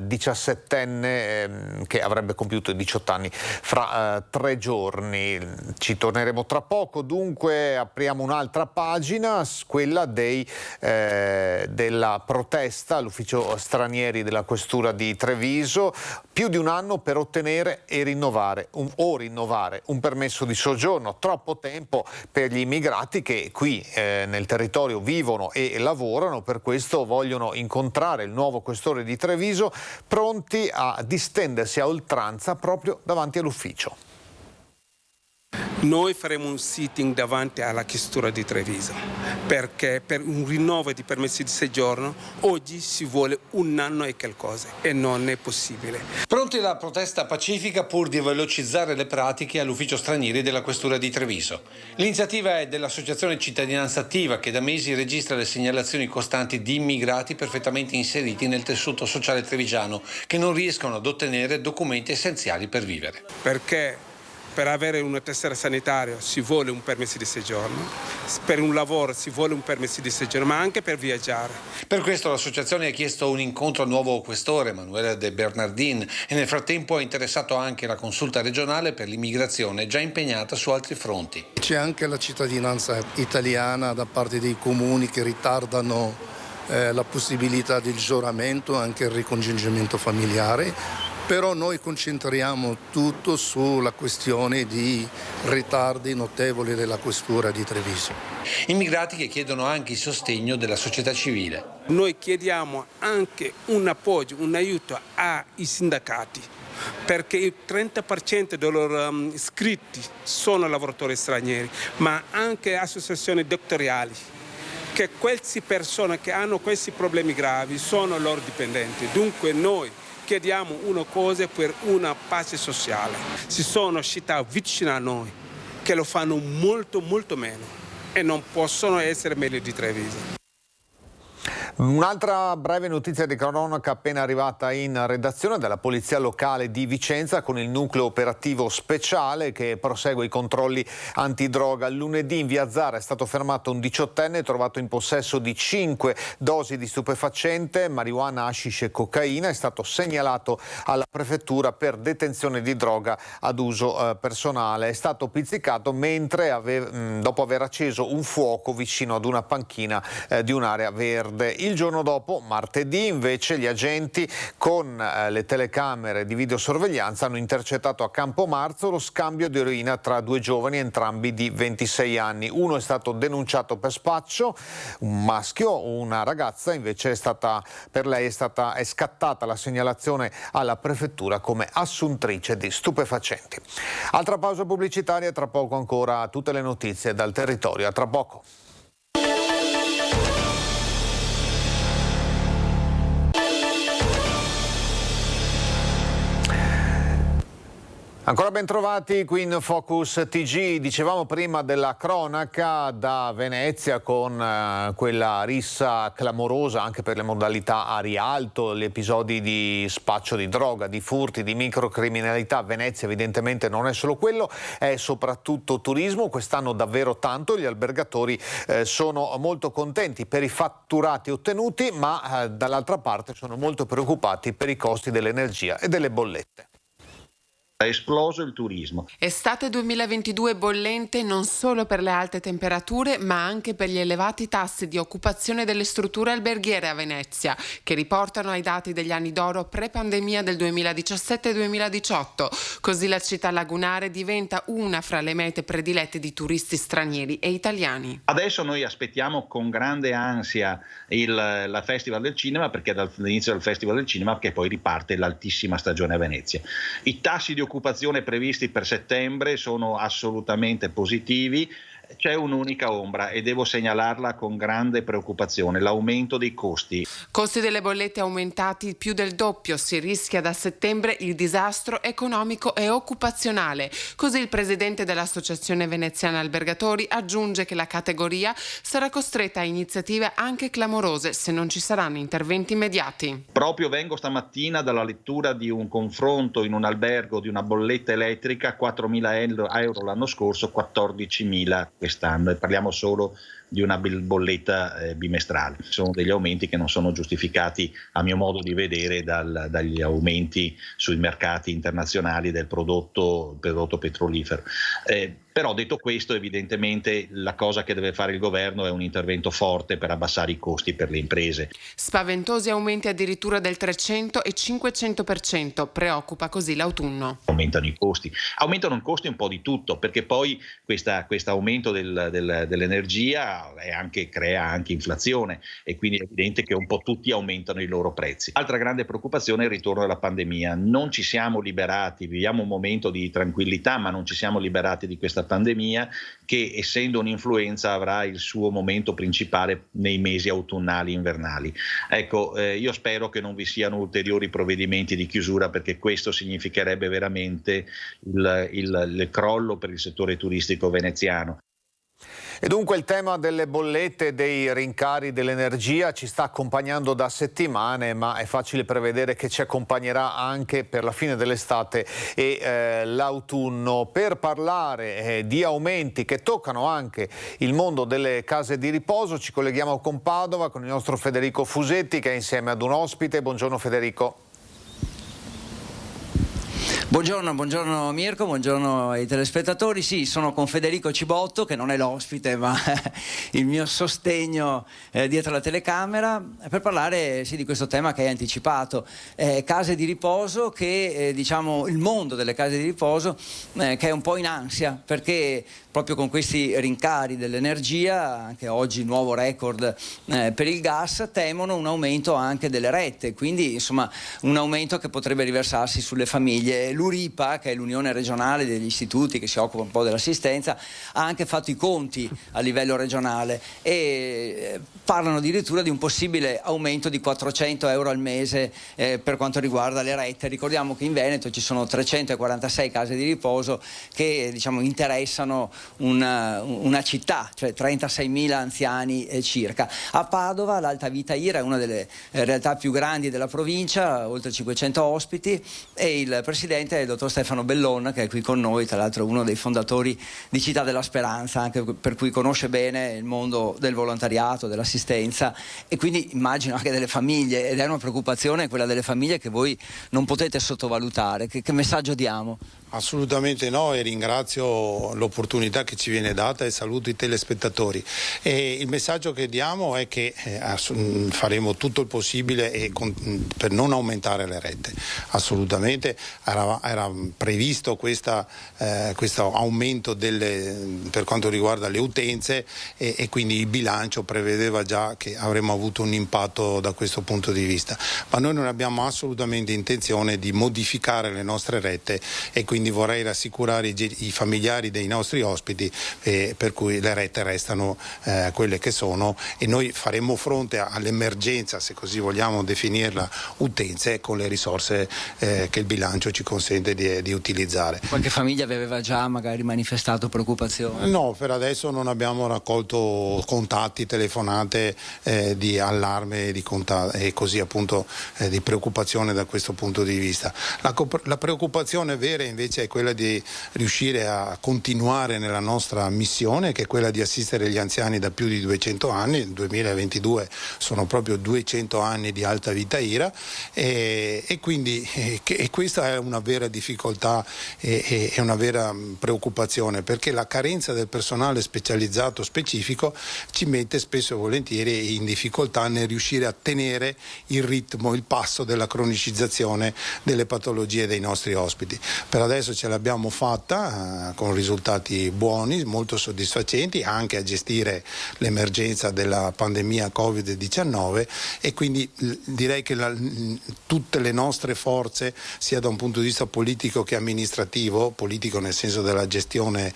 S1: 17enne che avrebbe compiuto 18 anni fra 3 giorni. Ci torneremo tra poco, dunque apriamo un'altra pagina, quella della protesta all'ufficio stranieri della Questura di Treviso. Più di un anno per ottenere e rinnovare un permesso di soggiorno, troppo tempo per gli immigrati che qui nel territorio vivono e lavorano. Per questo vogliono incontrare il nuovo questore di Treviso, pronti a distendersi a oltranza proprio davanti all'ufficio.
S20: Noi faremo un sitting davanti alla questura di Treviso, perché per un rinnovo di permessi di soggiorno oggi si vuole un anno e qualcosa e non è possibile.
S21: Pronti alla protesta pacifica pur di velocizzare le pratiche all'ufficio stranieri della questura di Treviso. L'iniziativa è dell'associazione Cittadinanza Attiva, che da mesi registra le segnalazioni costanti di immigrati perfettamente inseriti nel tessuto sociale trevigiano che non riescono ad ottenere documenti essenziali per vivere.
S20: Perché per avere una tessera sanitaria si vuole un permesso di soggiorno, per un lavoro si vuole un permesso di soggiorno, ma anche per viaggiare.
S21: Per questo l'associazione ha chiesto un incontro al nuovo questore, Emanuele De Bernardin, e nel frattempo ha interessato anche la consulta regionale per l'immigrazione, già impegnata su altri fronti.
S22: C'è anche la cittadinanza italiana da parte dei comuni che ritardano la possibilità del giuramento, anche il ricongiungimento familiare, però noi concentriamo tutto sulla questione di ritardi notevoli della questura di Treviso.
S21: Immigrati che chiedono anche il sostegno della società civile.
S20: Noi chiediamo anche un appoggio, un aiuto ai sindacati, perché il 30% dei loro iscritti sono lavoratori stranieri, ma anche associazioni dottoriali, che queste persone che hanno questi problemi gravi sono loro dipendenti. Dunque noi chiediamo una cosa per una pace sociale. Ci sono città vicine a noi che lo fanno molto meno e non possono essere meglio di Treviso.
S1: Un'altra breve notizia di cronaca appena arrivata in redazione dalla Polizia Locale di Vicenza con il nucleo operativo speciale che prosegue i controlli antidroga. Lunedì in via Zara è stato fermato un 18enne trovato in possesso di 5 dosi di stupefacente, marijuana, hashish e cocaina. È stato segnalato alla prefettura per detenzione di droga ad uso personale. È stato pizzicato mentre dopo aver acceso un fuoco vicino ad una panchina di un'area verde. Il giorno dopo, martedì, invece, gli agenti con le telecamere di videosorveglianza hanno intercettato a Campomarzo lo scambio di eroina tra 2 giovani, entrambi di 26 anni. Uno è stato denunciato per spaccio, un maschio, una ragazza invece per lei è scattata la segnalazione alla prefettura come assuntrice di stupefacenti. Altra pausa pubblicitaria, tra poco ancora tutte le notizie dal territorio. A tra poco. Ancora ben trovati qui in Focus TG. Dicevamo prima della cronaca da Venezia con quella rissa clamorosa anche per le modalità a rialto, gli episodi di spaccio di droga, di furti, di microcriminalità. Venezia evidentemente non è solo quello, è soprattutto turismo. Quest'anno davvero tanto, gli albergatori sono molto contenti per i fatturati ottenuti, ma dall'altra parte sono molto preoccupati per i costi dell'energia e delle bollette.
S2: È esploso il turismo.
S17: Estate 2022 bollente non solo per le alte temperature ma anche per gli elevati tassi di occupazione delle strutture alberghiere a Venezia, che riportano ai dati degli anni d'oro pre-pandemia del 2017-2018. Così la città lagunare diventa una fra le mete predilette di turisti stranieri e italiani.
S2: Adesso noi aspettiamo con grande ansia la Festival del Cinema, perché dall'inizio del Festival del Cinema che poi riparte l'altissima stagione a Venezia. I tassi di occupazione previsti per settembre sono assolutamente positivi. C'è un'unica ombra e devo segnalarla con grande preoccupazione: l'aumento dei costi.
S17: Costi delle bollette aumentati più del doppio, si rischia da settembre il disastro economico e occupazionale. Così il presidente dell'Associazione Veneziana Albergatori aggiunge che la categoria sarà costretta a iniziative anche clamorose se non ci saranno interventi immediati.
S2: Proprio vengo stamattina dalla lettura di un confronto in un albergo di una bolletta elettrica, 4.000 euro l'anno scorso, 14.000 quest'anno, e parliamo solo di una bolletta bimestrale. Sono degli aumenti che non sono giustificati, a mio modo di vedere, dagli aumenti sui mercati internazionali del prodotto petrolifero. Però detto questo, evidentemente la cosa che deve fare il governo è un intervento forte per abbassare i costi per le imprese.
S17: Spaventosi aumenti addirittura del 300 e 500%, preoccupa così l'autunno.
S2: Aumentano i costi un po' di tutto, perché poi questo aumento dell'energia crea anche inflazione, e quindi è evidente che un po' tutti aumentano i loro prezzi. Altra grande preoccupazione è il ritorno alla pandemia. Non ci siamo liberati, viviamo un momento di tranquillità, ma non ci siamo liberati di questa pandemia che, essendo un'influenza, avrà il suo momento principale nei mesi autunnali invernali. Ecco, io spero che non vi siano ulteriori provvedimenti di chiusura, perché questo significherebbe veramente il crollo per il settore turistico veneziano.
S1: E dunque il tema delle bollette e dei rincari dell'energia ci sta accompagnando da settimane, ma è facile prevedere che ci accompagnerà anche per la fine dell'estate e l'autunno. Per parlare di aumenti che toccano anche il mondo delle case di riposo ci colleghiamo con Padova, con il nostro Federico Fusetti, che è insieme ad un ospite. Buongiorno Federico.
S3: Buongiorno Mirko, buongiorno ai telespettatori. Sì, sono con Federico Cibotto, che non è l'ospite ma il mio sostegno dietro la telecamera, per parlare di questo tema che hai anticipato, case di riposo, che diciamo il mondo delle case di riposo che è un po' in ansia, perché proprio con questi rincari dell'energia, anche oggi nuovo record per il gas, temono un aumento anche delle rette, quindi insomma un aumento che potrebbe riversarsi sulle famiglie. L'URIPA, che è l'Unione Regionale degli Istituti che si occupa un po' dell'assistenza, ha anche fatto i conti a livello regionale e parlano addirittura di un possibile aumento di 400 euro al mese per quanto riguarda le rette. Ricordiamo che in Veneto ci sono 346 case di riposo che diciamo interessano una città, cioè 36.000 anziani circa. A Padova l'Alta Vita IRA è una delle realtà più grandi della provincia, oltre 500 ospiti, e il presidente è il dottor Stefano Bellon, che è qui con noi, tra l'altro uno dei fondatori di Città della Speranza, anche per cui conosce bene il mondo del volontariato, dell'assistenza, e quindi immagino anche delle famiglie, ed è una preoccupazione quella delle famiglie che voi non potete sottovalutare. Che messaggio diamo?
S22: Assolutamente no, e ringrazio l'opportunità che ci viene data e saluto i telespettatori. E il messaggio che diamo è che faremo tutto il possibile per non aumentare le rette. Assolutamente era previsto questo aumento per quanto riguarda le utenze e quindi il bilancio prevedeva già che avremmo avuto un impatto da questo punto di vista. Ma noi non abbiamo assolutamente intenzione di modificare le nostre rette e quindi vorrei rassicurare i familiari dei nostri ospiti per cui le rette restano quelle che sono e noi faremo fronte all'emergenza, se così vogliamo definirla, utenze con le risorse che il bilancio ci consente di utilizzare.
S3: Qualche famiglia vi aveva già magari manifestato preoccupazione?
S22: No, per adesso non abbiamo raccolto contatti, telefonate di allarme e così appunto di preoccupazione da questo punto di vista. La preoccupazione vera invece è quella di riuscire a continuare nella nostra missione, che è quella di assistere gli anziani da più di 200 anni. Nel 2022 sono proprio 200 anni di Alta Vita IRA e quindi questa è una vera difficoltà e una vera preoccupazione, perché la carenza del personale specializzato specifico ci mette spesso e volentieri in difficoltà nel riuscire a tenere il ritmo, il passo della cronicizzazione delle patologie dei nostri ospiti. Per adesso ce l'abbiamo fatta con risultati buoni, molto soddisfacenti, anche a gestire l'emergenza della pandemia Covid-19 e quindi direi che tutte le nostre forze, sia da un punto di vista politico che amministrativo, politico nel senso della gestione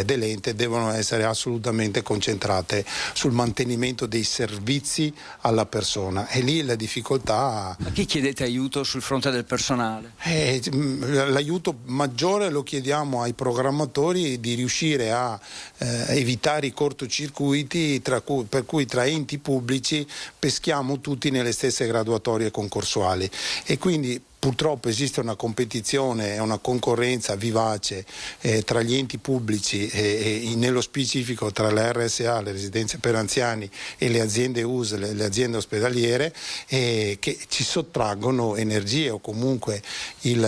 S22: dell'ente, devono essere assolutamente concentrate sul mantenimento dei servizi alla persona e lì la difficoltà...
S3: A chi chiedete aiuto sul fronte del personale?
S22: L'aiuto maggiore lo chiediamo ai programmatori di riuscire a evitare i cortocircuiti per cui tra enti pubblici peschiamo tutti nelle stesse graduatorie concorsuali e quindi purtroppo esiste una competizione e una concorrenza vivace tra gli enti pubblici e nello specifico tra le RSA, le residenze per anziani, e le aziende USL, le aziende ospedaliere, che ci sottraggono energie o comunque il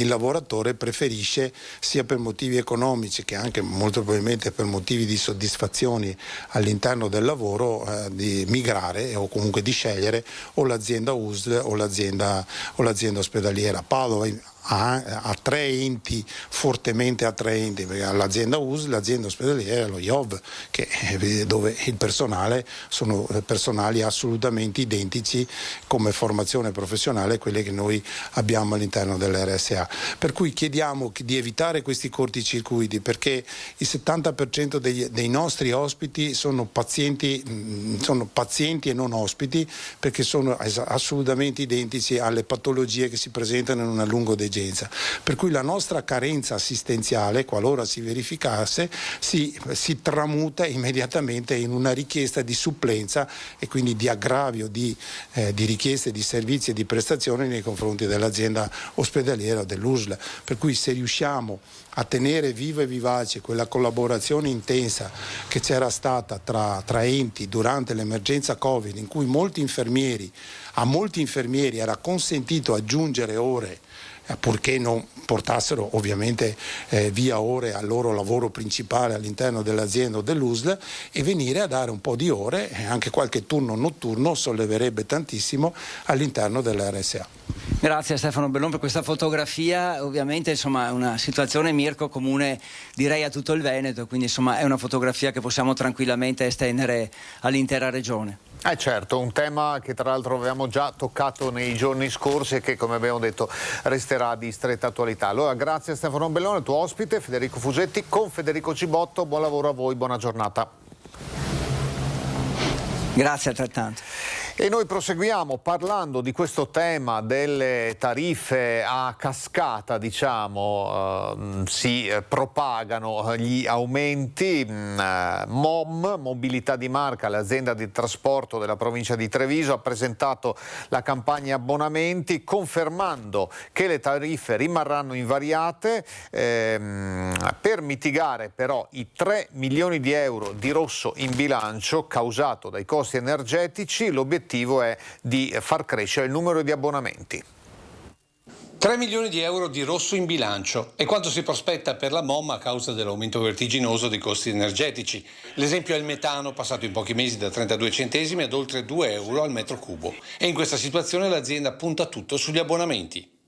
S22: lavoratore preferisce, sia per motivi economici che anche molto probabilmente per motivi di soddisfazioni all'interno del lavoro, di migrare o comunque di scegliere o l'azienda USL o l'azienda ospedaliera. Padova ha tre enti fortemente attraenti, perché l'azienda USL, l'azienda ospedaliera e lo IOV, dove il personale sono personali assolutamente identici come formazione professionale a quelle che noi abbiamo all'interno dell'RSA. Per cui chiediamo di evitare questi corticircuiti, perché il 70% dei nostri ospiti sono pazienti e non ospiti, perché sono assolutamente identici alle patologie che si presentano in una lungodegenza. Per cui la nostra carenza assistenziale, qualora si verificasse, si tramuta immediatamente in una richiesta di supplenza e quindi di aggravio di richieste di servizi e di prestazioni nei confronti dell'azienda ospedaliera o dell'USL. Per cui se riusciamo a tenere viva e vivace quella collaborazione intensa che c'era stata tra enti durante l'emergenza Covid, in cui a molti infermieri era consentito aggiungere ore purché non portassero ovviamente via ore al loro lavoro principale all'interno dell'azienda o dell'USL, e venire a dare un po' di ore, anche qualche turno notturno solleverebbe tantissimo all'interno dell'RSA.
S3: Grazie a Stefano Bellon per questa fotografia. Ovviamente è una situazione, Mirko, comune direi a tutto il Veneto, quindi è una fotografia che possiamo tranquillamente estendere all'intera regione.
S1: Certo, un tema che tra l'altro avevamo già toccato nei giorni scorsi e che, come abbiamo detto, resterà di stretta attualità. Allora, grazie a Stefano Bellone, il tuo ospite Federico Fusetti con Federico Cibotto. Buon lavoro a voi, buona giornata.
S3: Grazie altrettanto.
S1: E noi proseguiamo parlando di questo tema delle tariffe a cascata, si propagano gli aumenti. MOM, Mobilità di Marca, l'azienda di trasporto della provincia di Treviso, ha presentato la campagna abbonamenti confermando che le tariffe rimarranno invariate per mitigare però i 3 milioni di euro di rosso in bilancio causato dai costi energetici. L'obiettivo è di far crescere il numero di abbonamenti.
S21: 3 milioni di euro di rosso in bilancio è quanto si prospetta per la MOM a causa dell'aumento vertiginoso dei costi energetici. L'esempio è il metano, passato in pochi mesi da 32 centesimi ad oltre 2 euro al metro cubo. E in questa situazione l'azienda punta tutto sugli abbonamenti.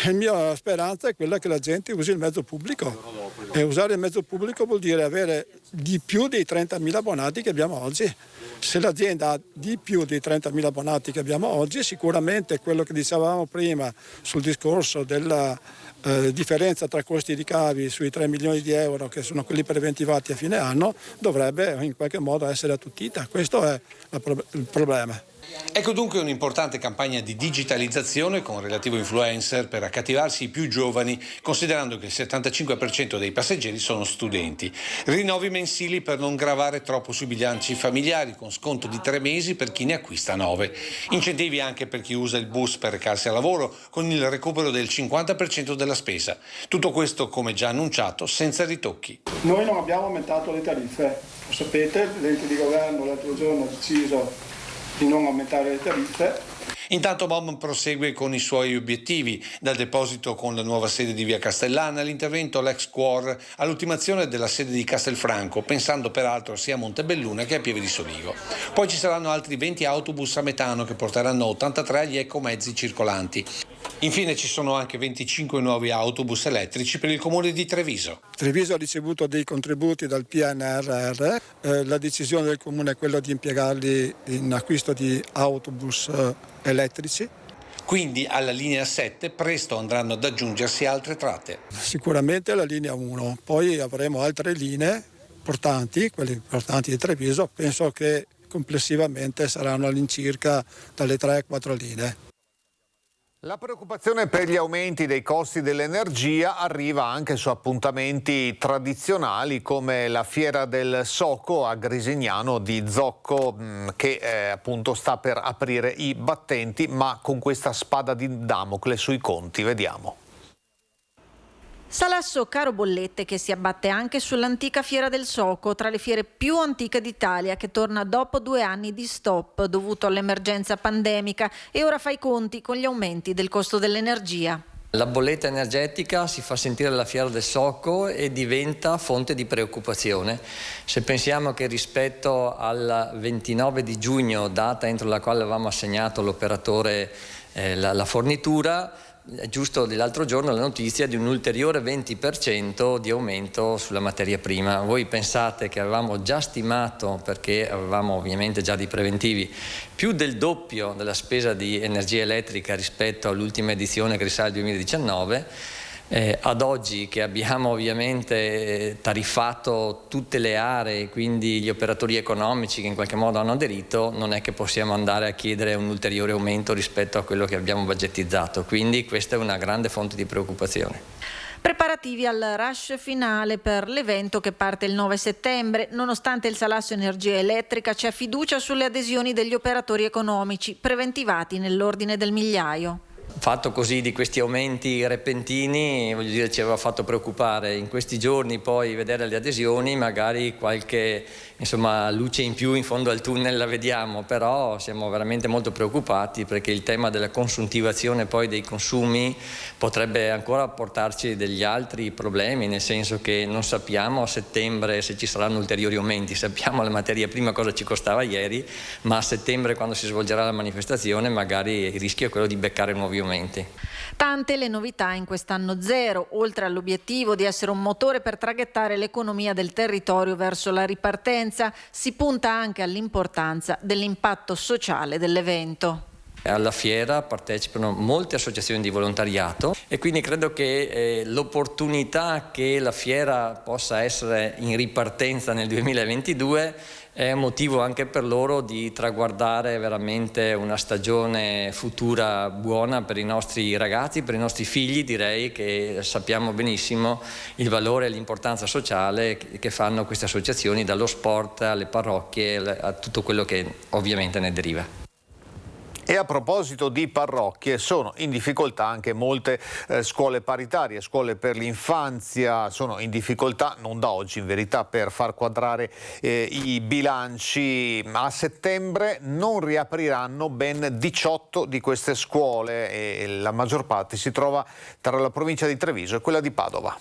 S4: La mia speranza è quella che la gente usi il mezzo pubblico, e usare il mezzo pubblico vuol dire avere di più dei 30.000 abbonati che abbiamo oggi. Se l'azienda ha di più dei 30.000 abbonati che abbiamo oggi, sicuramente quello che dicevamo prima sul discorso della differenza tra costi e ricavi sui 3 milioni di euro, che sono quelli preventivati a fine anno, dovrebbe in qualche modo essere attutita. Questo è il problema.
S21: Ecco dunque un'importante campagna di digitalizzazione con relativo influencer per accattivarsi i più giovani, considerando che il 75% dei passeggeri sono studenti. Rinnovi mensili per non gravare troppo sui bilanci familiari, con sconto di 3 mesi per chi ne acquista 9. Incentivi anche per chi usa il bus per recarsi al lavoro, con il recupero del 50% della spesa. Tutto questo, come già annunciato, senza ritocchi.
S4: Noi non abbiamo aumentato le tariffe, lo sapete, l'ente di governo l'altro giorno ha deciso di non aumentare le tariffe.
S21: Intanto MOM prosegue con i suoi obiettivi, dal deposito con la nuova sede di via Castellana all'intervento all'ex Cuor, all'ultimazione della sede di Castelfranco, pensando peraltro sia a Montebelluna che a Pieve di Soligo. Poi ci saranno altri 20 autobus a metano che porteranno 83 agli ecomezzi circolanti. Infine ci sono anche 25 nuovi autobus elettrici per il comune di Treviso.
S4: Treviso ha ricevuto dei contributi dal PNRR, la decisione del comune è quella di impiegarli in acquisto di autobus elettrici.
S21: Quindi alla linea 7 presto andranno ad aggiungersi altre tratte.
S4: Sicuramente la linea 1, poi avremo altre linee importanti, quelle importanti di Treviso, penso che complessivamente saranno all'incirca dalle 3 a 4 linee.
S1: La preoccupazione per gli aumenti dei costi dell'energia arriva anche su appuntamenti tradizionali come la Fiera del Soco a Grisignano di Zocco, che appunto sta per aprire i battenti, ma con questa spada di Damocle sui conti. Vediamo.
S8: Salasso caro bollette che si abbatte anche sull'antica Fiera del Soco, tra le fiere più antiche d'Italia, che torna dopo 2 anni di stop dovuto all'emergenza pandemica e ora fa i conti con gli aumenti del costo dell'energia.
S23: La bolletta energetica si fa sentire alla Fiera del Soco e diventa fonte di preoccupazione. Se pensiamo che rispetto al 29 di giugno, data entro la quale avevamo assegnato all'operatore la fornitura, è giusto dell'altro giorno la notizia di un ulteriore 20% di aumento sulla materia prima. Voi pensate che avevamo già stimato, perché avevamo ovviamente già dei preventivi, più del doppio della spesa di energia elettrica rispetto all'ultima edizione che risale al 2019. Ad oggi che abbiamo ovviamente tariffato tutte le aree, quindi gli operatori economici che in qualche modo hanno aderito, non è che possiamo andare a chiedere un ulteriore aumento rispetto a quello che abbiamo budgetizzato, quindi questa è una grande fonte di preoccupazione.
S8: Preparativi al rush finale per l'evento che parte il 9 settembre. Nonostante il salasso energia elettrica, c'è fiducia sulle adesioni degli operatori economici, preventivati nell'ordine del migliaio.
S23: Fatto così di questi aumenti repentini, voglio dire, ci aveva fatto preoccupare in questi giorni poi vedere le adesioni, magari qualche insomma, luce in più in fondo al tunnel la vediamo, però siamo veramente molto preoccupati perché il tema della consuntivazione poi dei consumi potrebbe ancora portarci degli altri problemi, nel senso che non sappiamo a settembre se ci saranno ulteriori aumenti, sappiamo la materia prima cosa ci costava ieri, ma a settembre quando si svolgerà la manifestazione magari il rischio è quello di beccare nuovi aumenti.
S8: Tante le novità in quest'anno zero, oltre all'obiettivo di essere un motore per traghettare l'economia del territorio verso la ripartenza, si punta anche all'importanza dell'impatto sociale dell'evento.
S23: Alla fiera partecipano molte associazioni di volontariato e quindi credo che l'opportunità che la fiera possa essere in ripartenza nel 2022 è motivo anche per loro di traguardare veramente una stagione futura buona per i nostri ragazzi, per i nostri figli. Direi che sappiamo benissimo il valore e l'importanza sociale che fanno queste associazioni, dallo sport alle parrocchie a tutto quello che ovviamente ne deriva.
S1: E a proposito di parrocchie, sono in difficoltà anche molte scuole paritarie, scuole per l'infanzia sono in difficoltà, non da oggi in verità, per far quadrare i bilanci. A settembre non riapriranno ben 18 di queste scuole e la maggior parte si trova tra la provincia di Treviso e quella di Padova.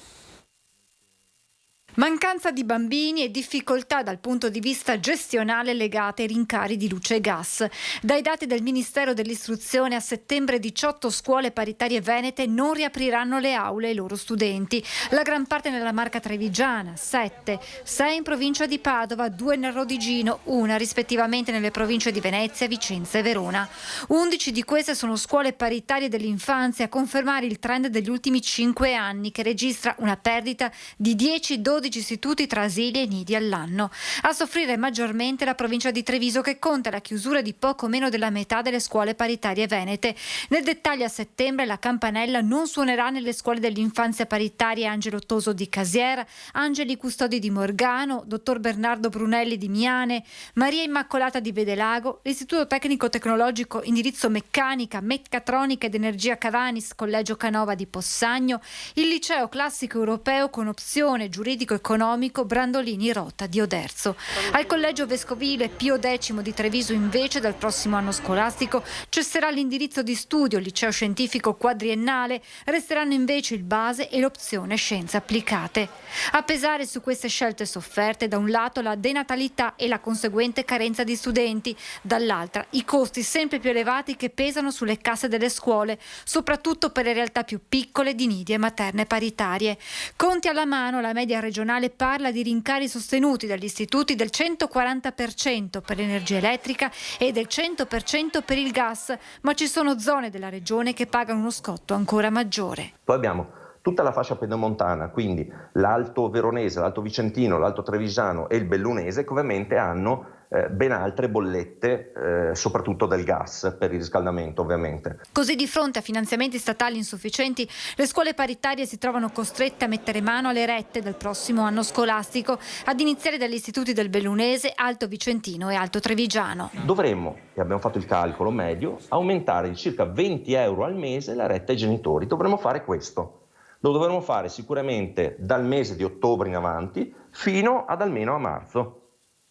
S6: Mancanza di bambini e difficoltà dal punto di vista gestionale legate ai rincari di luce e gas. Dai dati del Ministero dell'Istruzione, a settembre 18 scuole paritarie venete non riapriranno le aule ai loro studenti. La gran parte nella Marca Trevigiana, 7, 6 in provincia di Padova, 2 nel Rodigino, 1 rispettivamente nelle province di Venezia, Vicenza e Verona. 11 di queste sono scuole paritarie dell'infanzia, a confermare il trend degli ultimi 5 anni che registra una perdita di 10-12 istituti tra asili e nidi all'anno. A soffrire maggiormente la provincia di Treviso, che conta la chiusura di poco meno della metà delle scuole paritarie venete. Nel dettaglio, a settembre la campanella non suonerà nelle scuole dell'infanzia paritarie Angelo Toso di Casiera, Angeli Custodi di Morgano, Dottor Bernardo Brunelli di Miane, Maria Immacolata di Vedelago, l'Istituto Tecnico Tecnologico indirizzo Meccanica, Meccatronica ed Energia Cavanis, Collegio Canova di Possagno, il Liceo Classico Europeo con opzione giuridico economico Brandolini Rota di Oderzo. Al Collegio Vescovile Pio X di Treviso invece dal prossimo anno scolastico cesserà l'indirizzo di studio Liceo Scientifico Quadriennale, resteranno invece il base e l'opzione Scienze Applicate. A pesare su queste scelte sofferte, da un lato la denatalità e la conseguente carenza di studenti, dall'altra i costi sempre più elevati che pesano sulle casse delle scuole, soprattutto per le realtà più piccole di nidi e materne paritarie. Conti alla mano, la media regionale parla di rincari sostenuti dagli istituti del 140% per l'energia elettrica e del 100% per il gas, ma ci sono zone della regione che pagano uno scotto ancora maggiore.
S9: Poi abbiamo tutta la fascia pedemontana, quindi l'Alto Veronese, l'Alto Vicentino, l'Alto Trevigiano e il Bellunese, che ovviamente hanno ben altre bollette, soprattutto del gas per il riscaldamento ovviamente.
S6: Così, di fronte a finanziamenti statali insufficienti, le scuole paritarie si trovano costrette a mettere mano alle rette del prossimo anno scolastico, ad iniziare dagli istituti del Bellunese, Alto Vicentino e Alto Trevigiano.
S9: Dovremmo, e abbiamo fatto il calcolo medio, aumentare di circa 20 euro al mese la retta ai genitori. Dovremmo fare questo. Lo dovremmo fare sicuramente dal mese di ottobre in avanti fino ad almeno a marzo.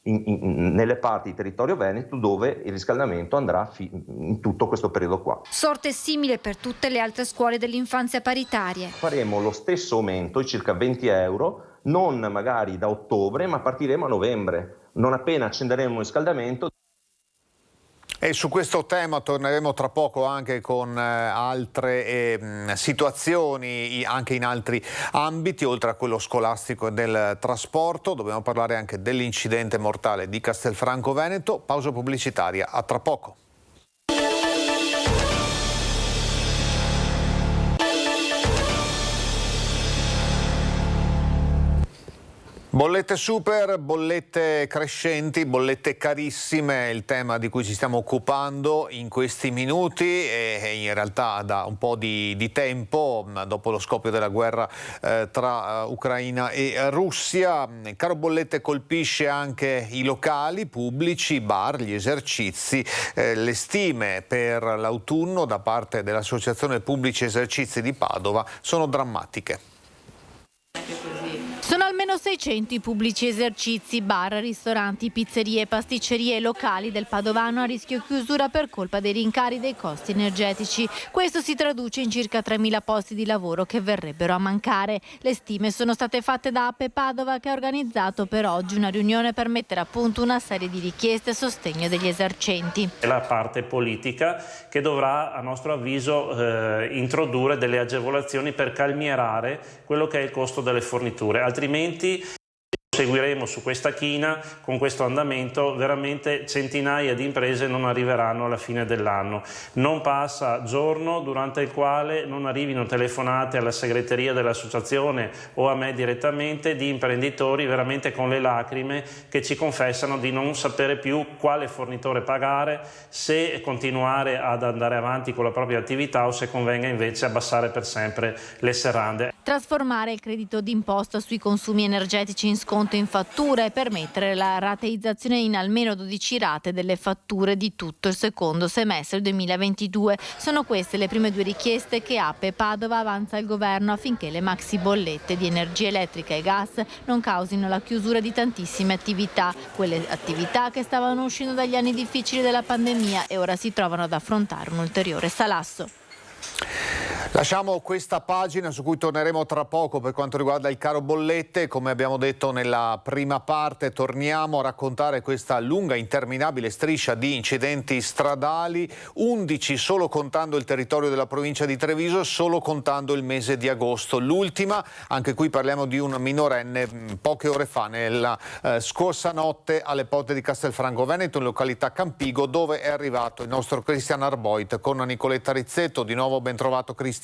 S9: Nelle parti di territorio veneto dove il riscaldamento andrà in tutto questo periodo qua.
S6: Sorte simile per tutte le altre scuole dell'infanzia paritarie.
S9: Faremo lo stesso aumento, circa 20 euro, non magari da ottobre, ma partiremo a novembre. Non appena accenderemo il riscaldamento.
S1: E su questo tema torneremo tra poco anche con altre situazioni, anche in altri ambiti, oltre a quello scolastico e del trasporto. Dobbiamo parlare anche dell'incidente mortale di Castelfranco Veneto. Pausa pubblicitaria, a tra poco. Bollette super, bollette crescenti, bollette carissime, il tema di cui ci stiamo occupando in questi minuti e in realtà da un po' di tempo, dopo lo scoppio della guerra tra Ucraina e Russia. Il caro bollette colpisce anche i locali pubblici, i bar, gli esercizi. Le stime per l'autunno da parte dell'Associazione Pubblici Esercizi di Padova sono drammatiche.
S16: Sono almeno 600 i pubblici esercizi, bar, ristoranti, pizzerie, pasticcerie e locali del Padovano a rischio chiusura per colpa dei rincari dei costi energetici. Questo si traduce in circa 3.000 posti di lavoro che verrebbero a mancare. Le stime sono state fatte da Ape Padova, che ha organizzato per oggi una riunione per mettere a punto una serie di richieste a sostegno degli esercenti.
S10: È la parte politica che dovrà, a nostro avviso, introdurre delle agevolazioni per calmierare quello che è il costo delle forniture. Altrimenti seguiremo su questa china, con questo andamento, veramente centinaia di imprese non arriveranno alla fine dell'anno. Non passa giorno durante il quale non arrivino telefonate alla segreteria dell'associazione o a me direttamente di imprenditori veramente con le lacrime che ci confessano di non sapere più quale fornitore pagare, se continuare ad andare avanti con la propria attività o se convenga invece abbassare per sempre le serrande.
S16: Trasformare il credito d'imposta sui consumi energetici in sconto in fattura e permettere la rateizzazione in almeno 12 rate delle fatture di tutto il secondo semestre 2022. Sono queste le prime due richieste che Ape Padova avanza al governo affinché le maxi bollette di energia elettrica e gas non causino la chiusura di tantissime attività, quelle attività che stavano uscendo dagli anni difficili della pandemia e ora si trovano ad affrontare un ulteriore salasso.
S1: Lasciamo questa pagina su cui torneremo tra poco per quanto riguarda il caro bollette. Come abbiamo detto nella prima parte, torniamo a raccontare questa lunga, interminabile striscia di incidenti stradali, 11 solo contando il territorio della provincia di Treviso, solo contando il mese di agosto. L'ultima, anche qui parliamo di un minorenne poche ore fa, nella scorsa notte alle porte di Castelfranco Veneto, in località Campigo, dove è arrivato il nostro Christian Arboit con Nicoletta Rizzetto. Di nuovo ben trovato Christian.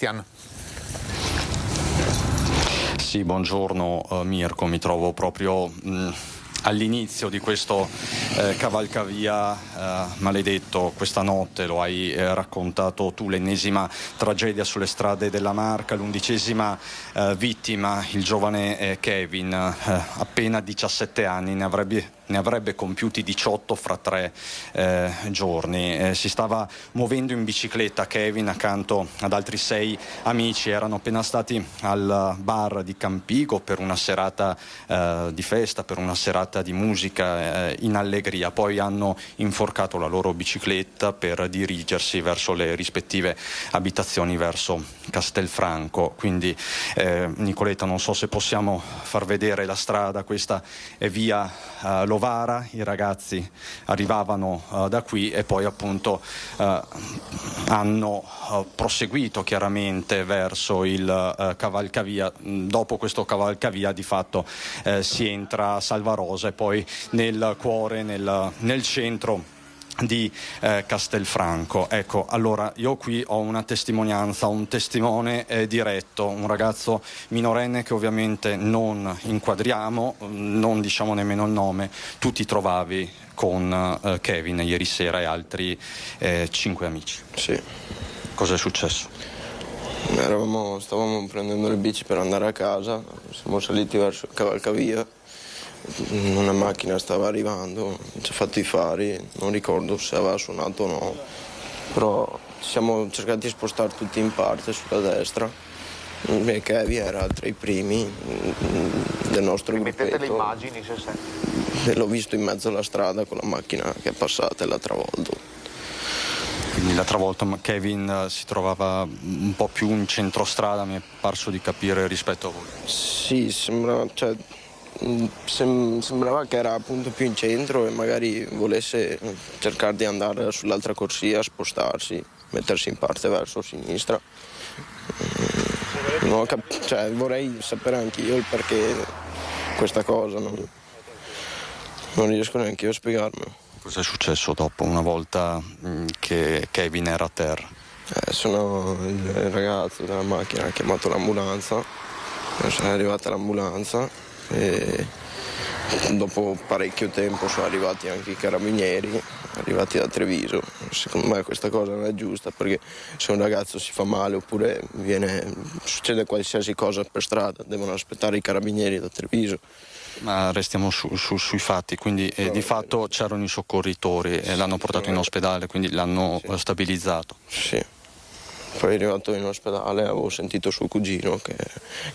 S11: Sì, buongiorno Mirko, mi trovo proprio all'inizio di questo cavalcavia maledetto. Questa notte lo hai raccontato tu, l'ennesima tragedia sulle strade della Marca, l'11ª vittima, il giovane Kevin, appena 17 anni, ne avrebbe compiuti 18 fra 3 giorni. Si stava muovendo in bicicletta Kevin accanto ad altri 6 amici, erano appena stati al bar di Campigo per una serata di festa, per una serata di musica in allegria. Poi hanno inforcato la loro bicicletta per dirigersi verso le rispettive abitazioni, verso Castelfranco. Quindi Nicoletta, non so se possiamo far vedere la strada, questa è via Lovara, i ragazzi arrivavano da qui e poi appunto hanno proseguito chiaramente verso il cavalcavia. Dopo questo cavalcavia di fatto si entra a Salvarosa e poi nel cuore, nel centro di Castelfranco. Ecco, allora io qui ho una testimonianza, un testimone diretto, un ragazzo minorenne che ovviamente non inquadriamo, non diciamo nemmeno il nome. Tu ti trovavi con Kevin ieri sera e altri 5 amici.
S12: Sì.
S11: Cosa è successo?
S12: Stavamo prendendo le bici per andare a casa, siamo saliti verso il cavalcavia. Una macchina stava arrivando, ci ha fatto i fari, non ricordo se aveva suonato o no, però ci siamo cercati di spostare tutti in parte sulla destra. E Kevin era tra i primi del nostro gruppetto.
S1: Mettete le immagini se sei.
S12: L'ho visto in mezzo alla strada con la macchina che è passata e l'ha travolto.
S11: Quindi l'altra volta Kevin si trovava un po' più in centrostrada, mi è parso di capire, rispetto a voi.
S12: Sì, sembrava che era appunto più in centro e magari volesse cercare di andare sull'altra corsia, spostarsi, mettersi in parte verso sinistra. Vorrei sapere anche io il perché questa cosa, non riesco neanche io a spiegarmelo.
S11: Cosa è successo dopo, una volta che Kevin era a terra?
S12: Il ragazzo della macchina ha chiamato l'ambulanza, è arrivata l'ambulanza e dopo parecchio tempo sono arrivati anche i carabinieri, arrivati da Treviso. Secondo me questa cosa non è giusta, perché se un ragazzo si fa male oppure succede qualsiasi cosa per strada, devono aspettare i carabinieri da Treviso.
S11: Ma restiamo sui fatti, quindi di fatto c'erano i soccorritori e l'hanno portato in ospedale, quindi l'hanno stabilizzato.
S12: Sì, Poi arrivato in ospedale avevo sentito suo cugino, che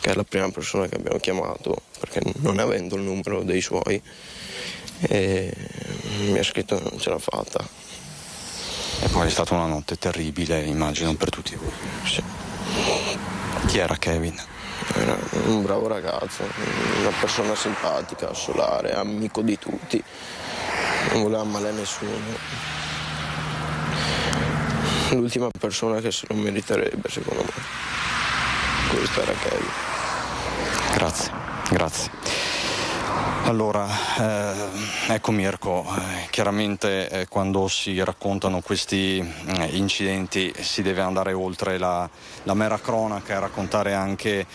S12: è la prima persona che abbiamo chiamato, perché non avendo il numero dei suoi, e mi ha scritto che non ce l'ha fatta.
S11: E poi è stata una notte terribile, immagino, per tutti voi.
S12: Sì.
S11: Chi era Kevin?
S12: Era un bravo ragazzo, una persona simpatica, solare, amico di tutti, non voleva male a nessuno. L'ultima persona che se lo meriterebbe, secondo me. Questo era Kevin.
S11: Grazie. Allora, ecco Mirko, chiaramente quando si raccontano questi incidenti si deve andare oltre la mera cronaca e raccontare anche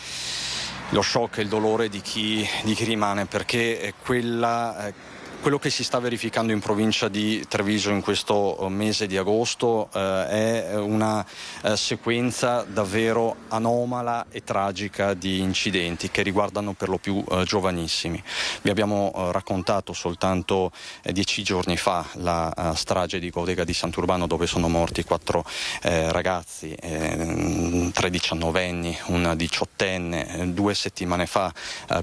S11: lo shock e il dolore di chi rimane, perché quello che si sta verificando in provincia di Treviso in questo mese di agosto è una sequenza davvero anomala e tragica di incidenti che riguardano per lo più giovanissimi. Vi abbiamo raccontato soltanto 10 giorni fa la strage di Godega di Sant'Urbano, dove sono morti 4 ragazzi, 3 diciannovenni, un 18enne. 2 settimane fa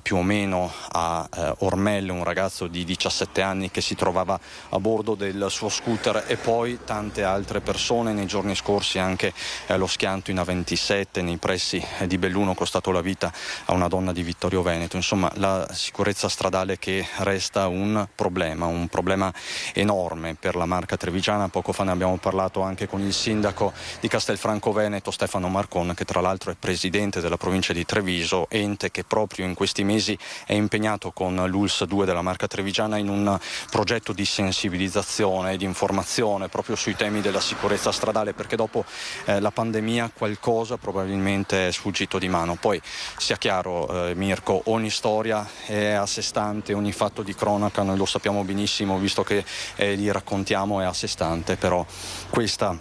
S11: più o meno a Ormelle un ragazzo di 17 anni che si trovava a bordo del suo scooter, e poi tante altre persone. Nei giorni scorsi anche lo schianto in A27 nei pressi di Belluno, costato la vita a una donna di Vittorio Veneto. Insomma, la sicurezza stradale che resta un problema enorme per la Marca trevigiana. Poco fa ne abbiamo parlato anche con il sindaco di Castelfranco Veneto, Stefano Marcon, che tra l'altro è presidente della provincia di Treviso, ente che proprio in questi mesi è impegnato con l'ULS 2 della Marca trevigiana in un progetto di sensibilizzazione e di informazione proprio sui temi della sicurezza stradale, perché dopo la pandemia qualcosa probabilmente è sfuggito di mano. Poi sia chiaro, Mirko, ogni storia è a sé stante, ogni fatto di cronaca, noi lo sappiamo benissimo visto che li raccontiamo, è a sé stante, però questa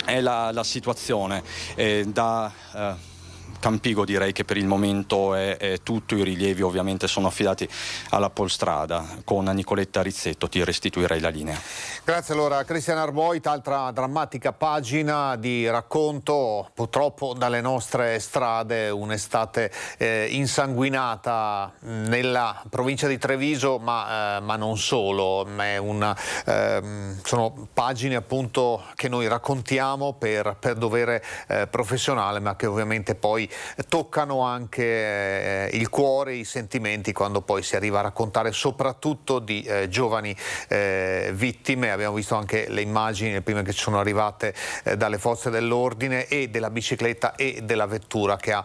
S11: è la situazione. Da Campigo direi che per il momento è tutto, i rilievi ovviamente sono affidati alla Polstrada. Con Nicoletta Rizzetto ti restituirei la linea.
S1: Grazie allora Cristian Arboit, altra drammatica pagina di racconto purtroppo dalle nostre strade, un'estate insanguinata nella provincia di Treviso, ma non solo, sono pagine appunto che noi raccontiamo per dovere professionale, ma che ovviamente poi toccano anche il cuore, i sentimenti, quando poi si arriva a raccontare soprattutto di giovani vittime. Abbiamo visto anche le immagini, le prime che ci sono arrivate dalle forze dell'ordine, e della bicicletta e della vettura che ha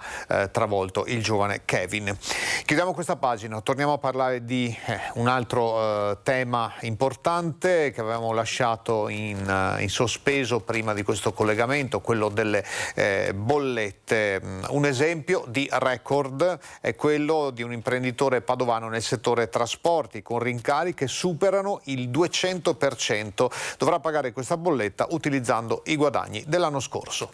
S1: travolto il giovane Kevin. Chiudiamo questa pagina, torniamo a parlare di un altro tema importante che avevamo lasciato in sospeso prima di questo collegamento, quello delle bollette. Un esempio di record è quello di un imprenditore padovano nel settore trasporti, con rincari che superano il 200%. Dovrà pagare questa bolletta utilizzando i guadagni dell'anno scorso.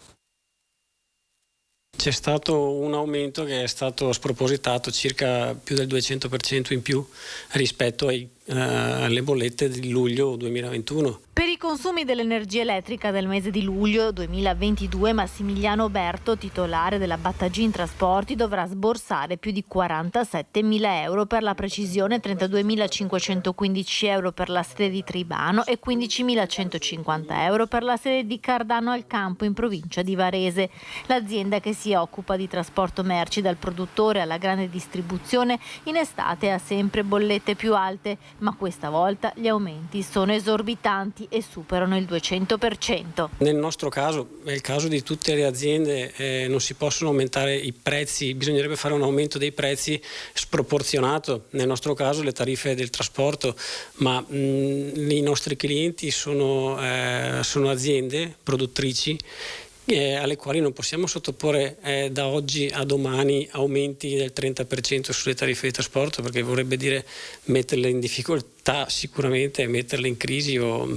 S13: C'è stato un aumento che è stato spropositato, circa più del 200% in più rispetto alle bollette di luglio 2021.
S16: Per i consumi dell'energia elettrica del mese di luglio 2022, Massimiliano Berto, titolare della Battagin Trasporti, dovrà sborsare più di 47.000 euro, per la precisione 32.515 euro per la sede di Tribano e 15.150 euro per la sede di Cardano al Campo in provincia di Varese. L'azienda, che si occupa di trasporto merci dal produttore alla grande distribuzione, in estate ha sempre bollette più alte, ma questa volta gli aumenti sono esorbitanti e superano il 200%.
S13: Nel nostro caso, è il caso di tutte le aziende, non si possono aumentare i prezzi, bisognerebbe fare un aumento dei prezzi sproporzionato. Nel nostro caso le tariffe del trasporto, ma i nostri clienti sono aziende produttrici alle quali non possiamo sottoporre da oggi a domani aumenti del 30% sulle tariffe di trasporto, perché vorrebbe dire metterle in difficoltà, sicuramente metterle in crisi, o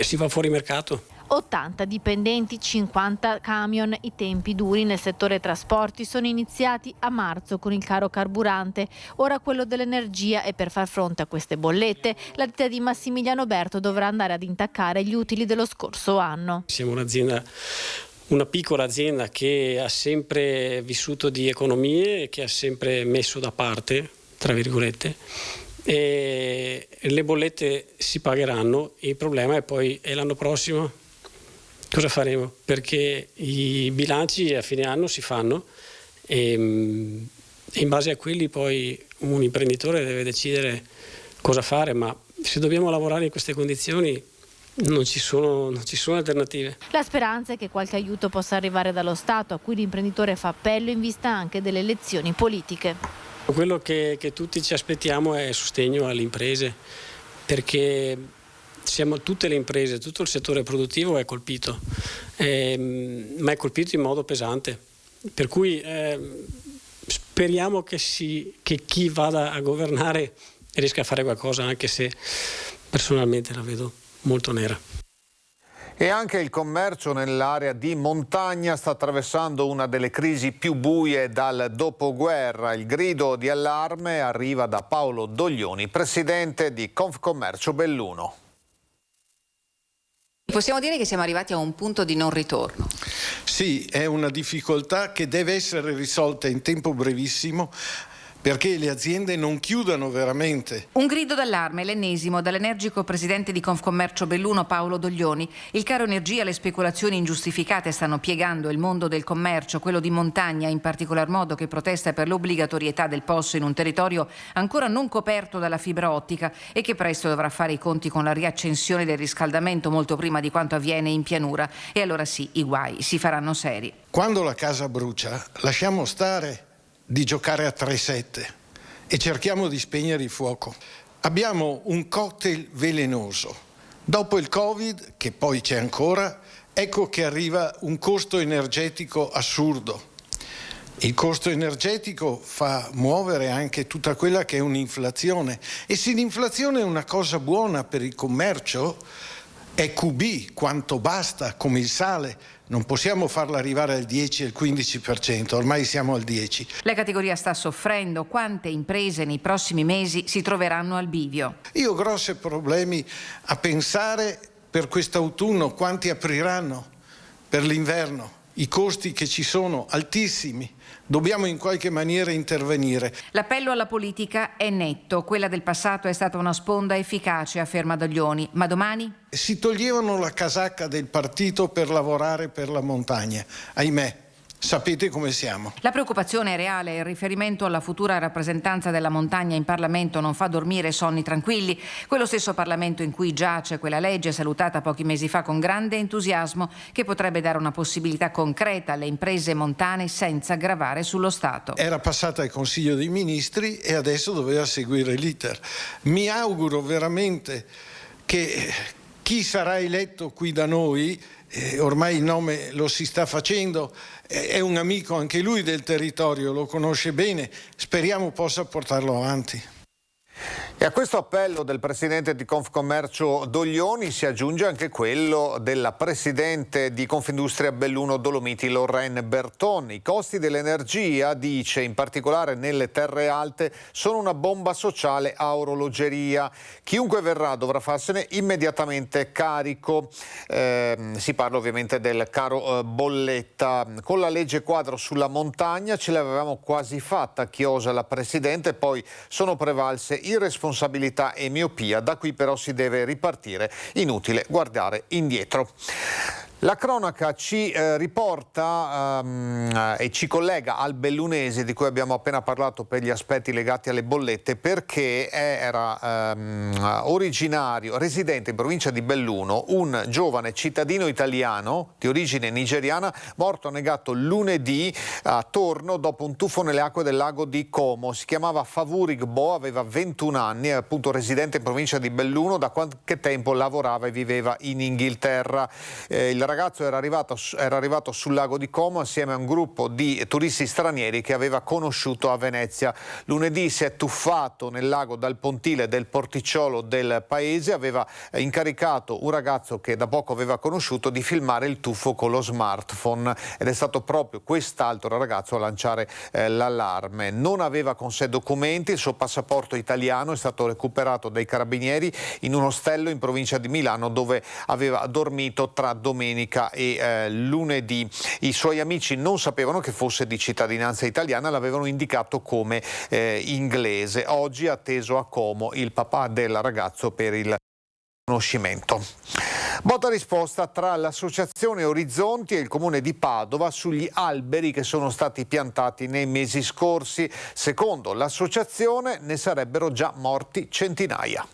S13: si va fuori mercato.
S16: 80 dipendenti, 50 camion. I tempi duri nel settore trasporti sono iniziati a marzo con il caro carburante, ora quello dell'energia, e per far fronte a queste bollette la ditta di Massimiliano Berto dovrà andare ad intaccare gli utili dello scorso anno.
S13: Siamo un'azienda una piccola azienda che ha sempre vissuto di economie e che ha sempre messo da parte, tra virgolette, e le bollette si pagheranno. Il problema è poi l'anno prossimo cosa faremo, perché i bilanci a fine anno si fanno e in base a quelli poi un imprenditore deve decidere cosa fare, ma se dobbiamo lavorare in queste condizioni non ci sono alternative.
S16: La speranza è che qualche aiuto possa arrivare dallo Stato, a cui l'imprenditore fa appello in vista anche delle elezioni politiche.
S13: Quello che tutti ci aspettiamo è sostegno alle imprese, perché tutte le imprese, tutto il settore produttivo è colpito, ma è colpito in modo pesante. Per cui speriamo che chi vada a governare riesca a fare qualcosa, anche se personalmente la vedo molto nera.
S1: E anche il commercio nell'area di montagna sta attraversando una delle crisi più buie dal dopoguerra. Il grido di allarme arriva da Paolo Doglioni, presidente di Confcommercio Belluno.
S7: Possiamo dire che siamo arrivati a un punto di non ritorno.
S14: Sì, è una difficoltà che deve essere risolta in tempo brevissimo, perché le aziende non chiudano veramente.
S7: Un grido d'allarme, l'ennesimo, dall'energico presidente di Confcommercio Belluno Paolo Doglioni. Il caro energia, le speculazioni ingiustificate stanno piegando il mondo del commercio, quello di montagna in particolar modo, che protesta per l'obbligatorietà del POS in un territorio ancora non coperto dalla fibra ottica e che presto dovrà fare i conti con la riaccensione del riscaldamento molto prima di quanto avviene in pianura. E allora sì, i guai si faranno seri.
S14: Quando la casa brucia, lasciamo stare di giocare a 3-7 e cerchiamo di spegnere il fuoco. Abbiamo un cocktail velenoso. Dopo il Covid, che poi c'è ancora, ecco che arriva un costo energetico assurdo. Il costo energetico fa muovere anche tutta quella che è un'inflazione, e se l'inflazione è una cosa buona per il commercio, è QB, quanto basta, come il sale. Non possiamo farla arrivare al 10 e al 15%, ormai siamo al 10%.
S7: La categoria sta soffrendo. Quante imprese nei prossimi mesi si troveranno al bivio?
S14: Io ho grossi problemi a pensare per quest'autunno quanti apriranno per l'inverno. I costi che ci sono altissimi. Dobbiamo in qualche maniera intervenire.
S7: L'appello alla politica è netto. Quella del passato è stata una sponda efficace, afferma Doglioni. Ma domani?
S14: Si toglievano la casacca del partito per lavorare per la montagna. Ahimè. Sapete come siamo.
S7: La preoccupazione è reale. Il riferimento alla futura rappresentanza della montagna in Parlamento non fa dormire sonni tranquilli. Quello stesso Parlamento in cui giace quella legge salutata pochi mesi fa con grande entusiasmo, che potrebbe dare una possibilità concreta alle imprese montane senza gravare sullo Stato.
S14: Era passata al Consiglio dei Ministri e adesso doveva seguire l'iter. Mi auguro veramente che chi sarà eletto qui da noi, ormai il nome lo si sta facendo, è un amico anche lui del territorio, lo conosce bene, speriamo possa portarlo avanti.
S1: E a questo appello del presidente di Confcommercio Doglioni si aggiunge anche quello della presidente di Confindustria Belluno Dolomiti Lorraine Berton. I costi dell'energia, dice, in particolare nelle terre alte, sono una bomba sociale a orologeria. Chiunque verrà dovrà farsene immediatamente carico. Si parla ovviamente del caro bolletta. Con la legge quadro sulla montagna ce l'avevamo quasi fatta, chiosa la presidente, poi sono prevalse irresponsabilità e miopia, da qui però si deve ripartire, inutile guardare indietro. La cronaca ci riporta e ci collega al bellunese, di cui abbiamo appena parlato per gli aspetti legati alle bollette, perché era originario, residente in provincia di Belluno, un giovane cittadino italiano di origine nigeriana, morto annegato lunedì a Torno dopo un tuffo nelle acque del lago di Como. Si chiamava Favuri Gbo, aveva 21 anni, è appunto residente in provincia di Belluno, da qualche tempo lavorava e viveva in Inghilterra. Il ragazzo era arrivato sul lago di Como assieme a un gruppo di turisti stranieri che aveva conosciuto a Venezia. Lunedì si è tuffato nel lago dal pontile del porticciolo del paese, aveva incaricato un ragazzo che da poco aveva conosciuto di filmare il tuffo con lo smartphone ed è stato proprio quest'altro ragazzo a lanciare l'allarme. Non aveva con sé documenti, il suo passaporto italiano è stato recuperato dai carabinieri in un ostello in provincia di Milano dove aveva dormito tra domenica domenica e lunedì. I suoi amici non sapevano che fosse di cittadinanza italiana, l'avevano indicato come inglese. Oggi è atteso a Como il papà del ragazzo per il conoscimento. Botta risposta tra l'Associazione Orizzonti e il Comune di Padova sugli alberi che sono stati piantati nei mesi scorsi. Secondo l'associazione ne sarebbero già morti centinaia.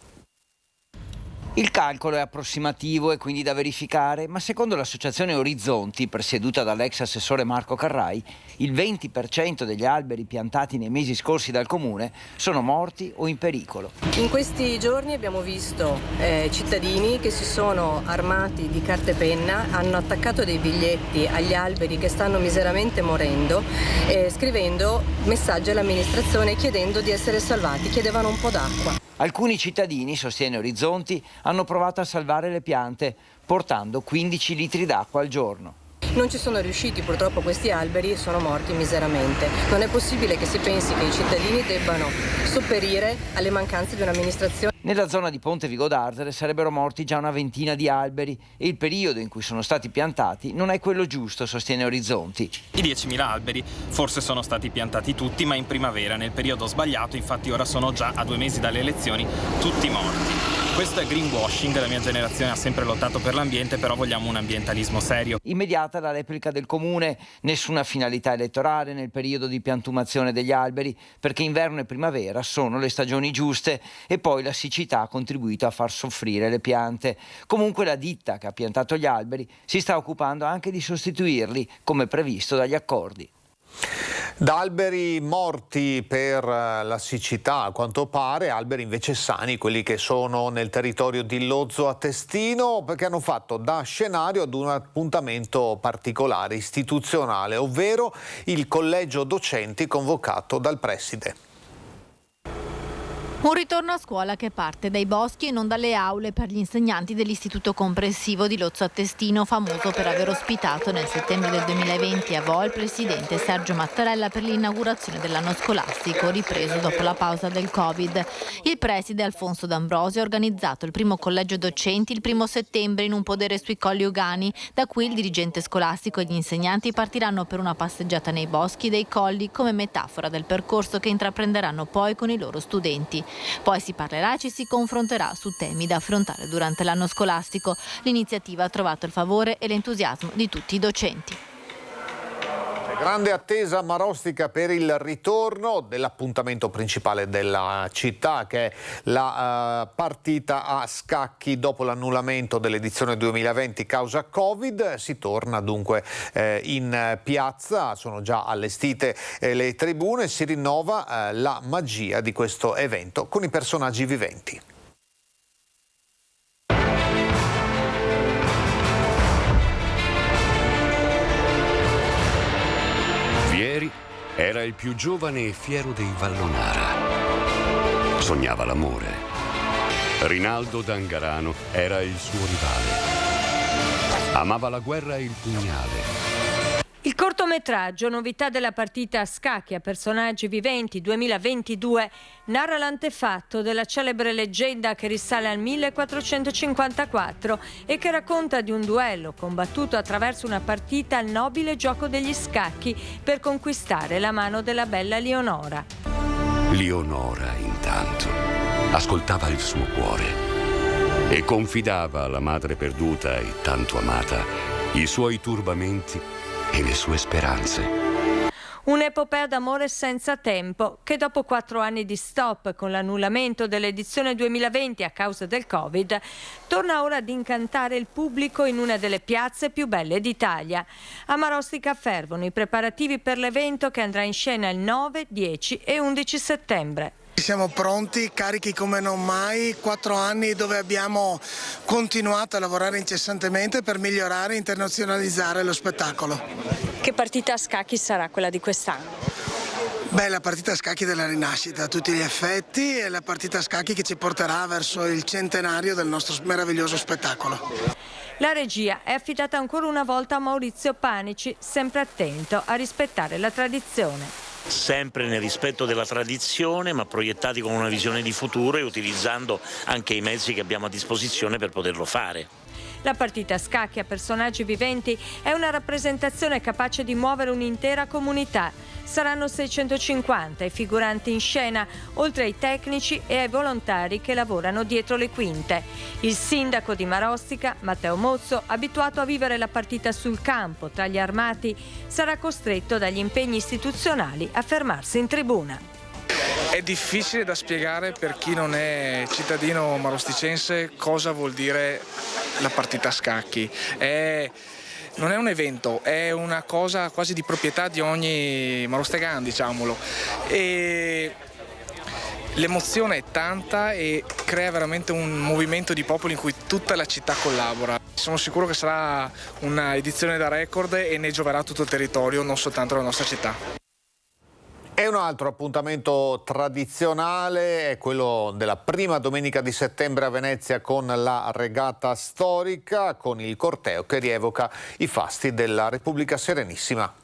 S3: Il calcolo è approssimativo e quindi da verificare, ma secondo l'associazione Orizzonti, presieduta dall'ex assessore Marco Carrai, il 20% degli alberi piantati nei mesi scorsi dal comune sono morti o in pericolo.
S15: In questi giorni abbiamo visto cittadini che si sono armati di carta e penna, hanno attaccato dei biglietti agli alberi che stanno miseramente morendo, scrivendo messaggi all'amministrazione chiedendo di essere salvati, chiedevano un po' d'acqua.
S3: Alcuni cittadini, sostiene Orizzonti, hanno provato a salvare le piante portando 15 litri d'acqua al giorno.
S15: Non ci sono riusciti, purtroppo questi alberi sono morti miseramente. Non è possibile che si pensi che i cittadini debbano sopperire alle mancanze di un'amministrazione.
S3: Nella zona di Ponte Vigo d'Arzere sarebbero morti già una ventina di alberi e il periodo in cui sono stati piantati non è quello giusto, sostiene Orizzonti.
S18: I 10.000 alberi forse sono stati piantati tutti, ma in primavera, nel periodo sbagliato, infatti ora sono già a 2 mesi dalle elezioni tutti morti. Questo è greenwashing, la mia generazione ha sempre lottato per l'ambiente, però vogliamo un ambientalismo serio.
S3: Immediata la replica del comune, nessuna finalità elettorale nel periodo di piantumazione degli alberi, perché inverno e primavera sono le stagioni giuste e poi la siccità ha contribuito a far soffrire le piante. Comunque la ditta che ha piantato gli alberi si sta occupando anche di sostituirli, come previsto dagli accordi.
S1: Da alberi morti per la siccità, a quanto pare, alberi invece sani, quelli che sono nel territorio di Lozzo a Testino, perché hanno fatto da scenario ad un appuntamento particolare istituzionale, ovvero il collegio docenti convocato dal preside.
S16: Un ritorno a scuola che parte dai boschi e non dalle aule per gli insegnanti dell'Istituto Comprensivo di Lozzo a Testino, famoso per aver ospitato nel settembre del 2020 a Vo il presidente Sergio Mattarella per l'inaugurazione dell'anno scolastico ripreso dopo la pausa del Covid. Il preside Alfonso D'Ambrosio ha organizzato il primo collegio docenti il 1° settembre in un podere sui Colli Ugani. Da qui il dirigente scolastico e gli insegnanti partiranno per una passeggiata nei boschi dei colli come metafora del percorso che intraprenderanno poi con i loro studenti. Poi si parlerà e ci si confronterà su temi da affrontare durante l'anno scolastico. L'iniziativa ha trovato il favore e l'entusiasmo di tutti i docenti.
S1: Grande attesa Marostica per il ritorno dell'appuntamento principale della città, che è la partita a scacchi dopo l'annullamento dell'edizione 2020 causa Covid. Si torna dunque in piazza, sono già allestite le tribune, si rinnova la magia di questo evento con i personaggi viventi.
S19: Vieri era il più giovane e fiero dei Vallonara. Sognava l'amore. Rinaldo D'Angarano era il suo rivale. Amava la guerra e il pugnale.
S24: Il cortometraggio, novità della partita a scacchi a personaggi viventi 2022, narra l'antefatto della celebre leggenda che risale al 1454 e che racconta di un duello combattuto attraverso una partita al nobile gioco degli scacchi per conquistare la mano della bella Leonora.
S19: Leonora, intanto, ascoltava il suo cuore e confidava alla madre perduta e tanto amata i suoi turbamenti e le sue speranze.
S24: Un'epopea d'amore senza tempo che dopo 4 anni di stop con l'annullamento dell'edizione 2020 a causa del Covid torna ora ad incantare il pubblico in una delle piazze più belle d'Italia. A Marostica fervono i preparativi per l'evento che andrà in scena il 9, 10 e 11 settembre.
S25: Siamo pronti, carichi come non mai, 4 anni dove abbiamo continuato a lavorare incessantemente per migliorare e internazionalizzare lo spettacolo.
S24: Che partita a scacchi sarà quella di quest'anno?
S25: Beh, la partita a scacchi della rinascita a tutti gli effetti e la partita a scacchi che ci porterà verso il centenario del nostro meraviglioso spettacolo.
S24: La regia è affidata ancora una volta a Maurizio Panici, sempre attento a rispettare la tradizione.
S26: Sempre nel rispetto della tradizione, ma proiettati con una visione di futuro e utilizzando anche i mezzi che abbiamo a disposizione per poterlo fare.
S24: La partita a scacchi a personaggi viventi è una rappresentazione capace di muovere un'intera comunità. Saranno 650 i figuranti in scena, oltre ai tecnici e ai volontari che lavorano dietro le quinte. Il sindaco di Marostica, Matteo Mozzo, abituato a vivere la partita sul campo tra gli armati, sarà costretto dagli impegni istituzionali a fermarsi in tribuna.
S2: È difficile da spiegare per chi non è cittadino marosticense cosa vuol dire la partita a scacchi. Non è un evento, è una cosa quasi di proprietà di ogni marostegan, diciamolo. E l'emozione è tanta e crea veramente un movimento di popoli in cui tutta la città collabora. Sono sicuro che sarà una edizione da record e ne gioverà tutto il territorio, non soltanto la nostra città.
S1: E un altro appuntamento tradizionale è quello della prima domenica di settembre a Venezia con la regata storica, con il corteo che rievoca i fasti della Repubblica Serenissima.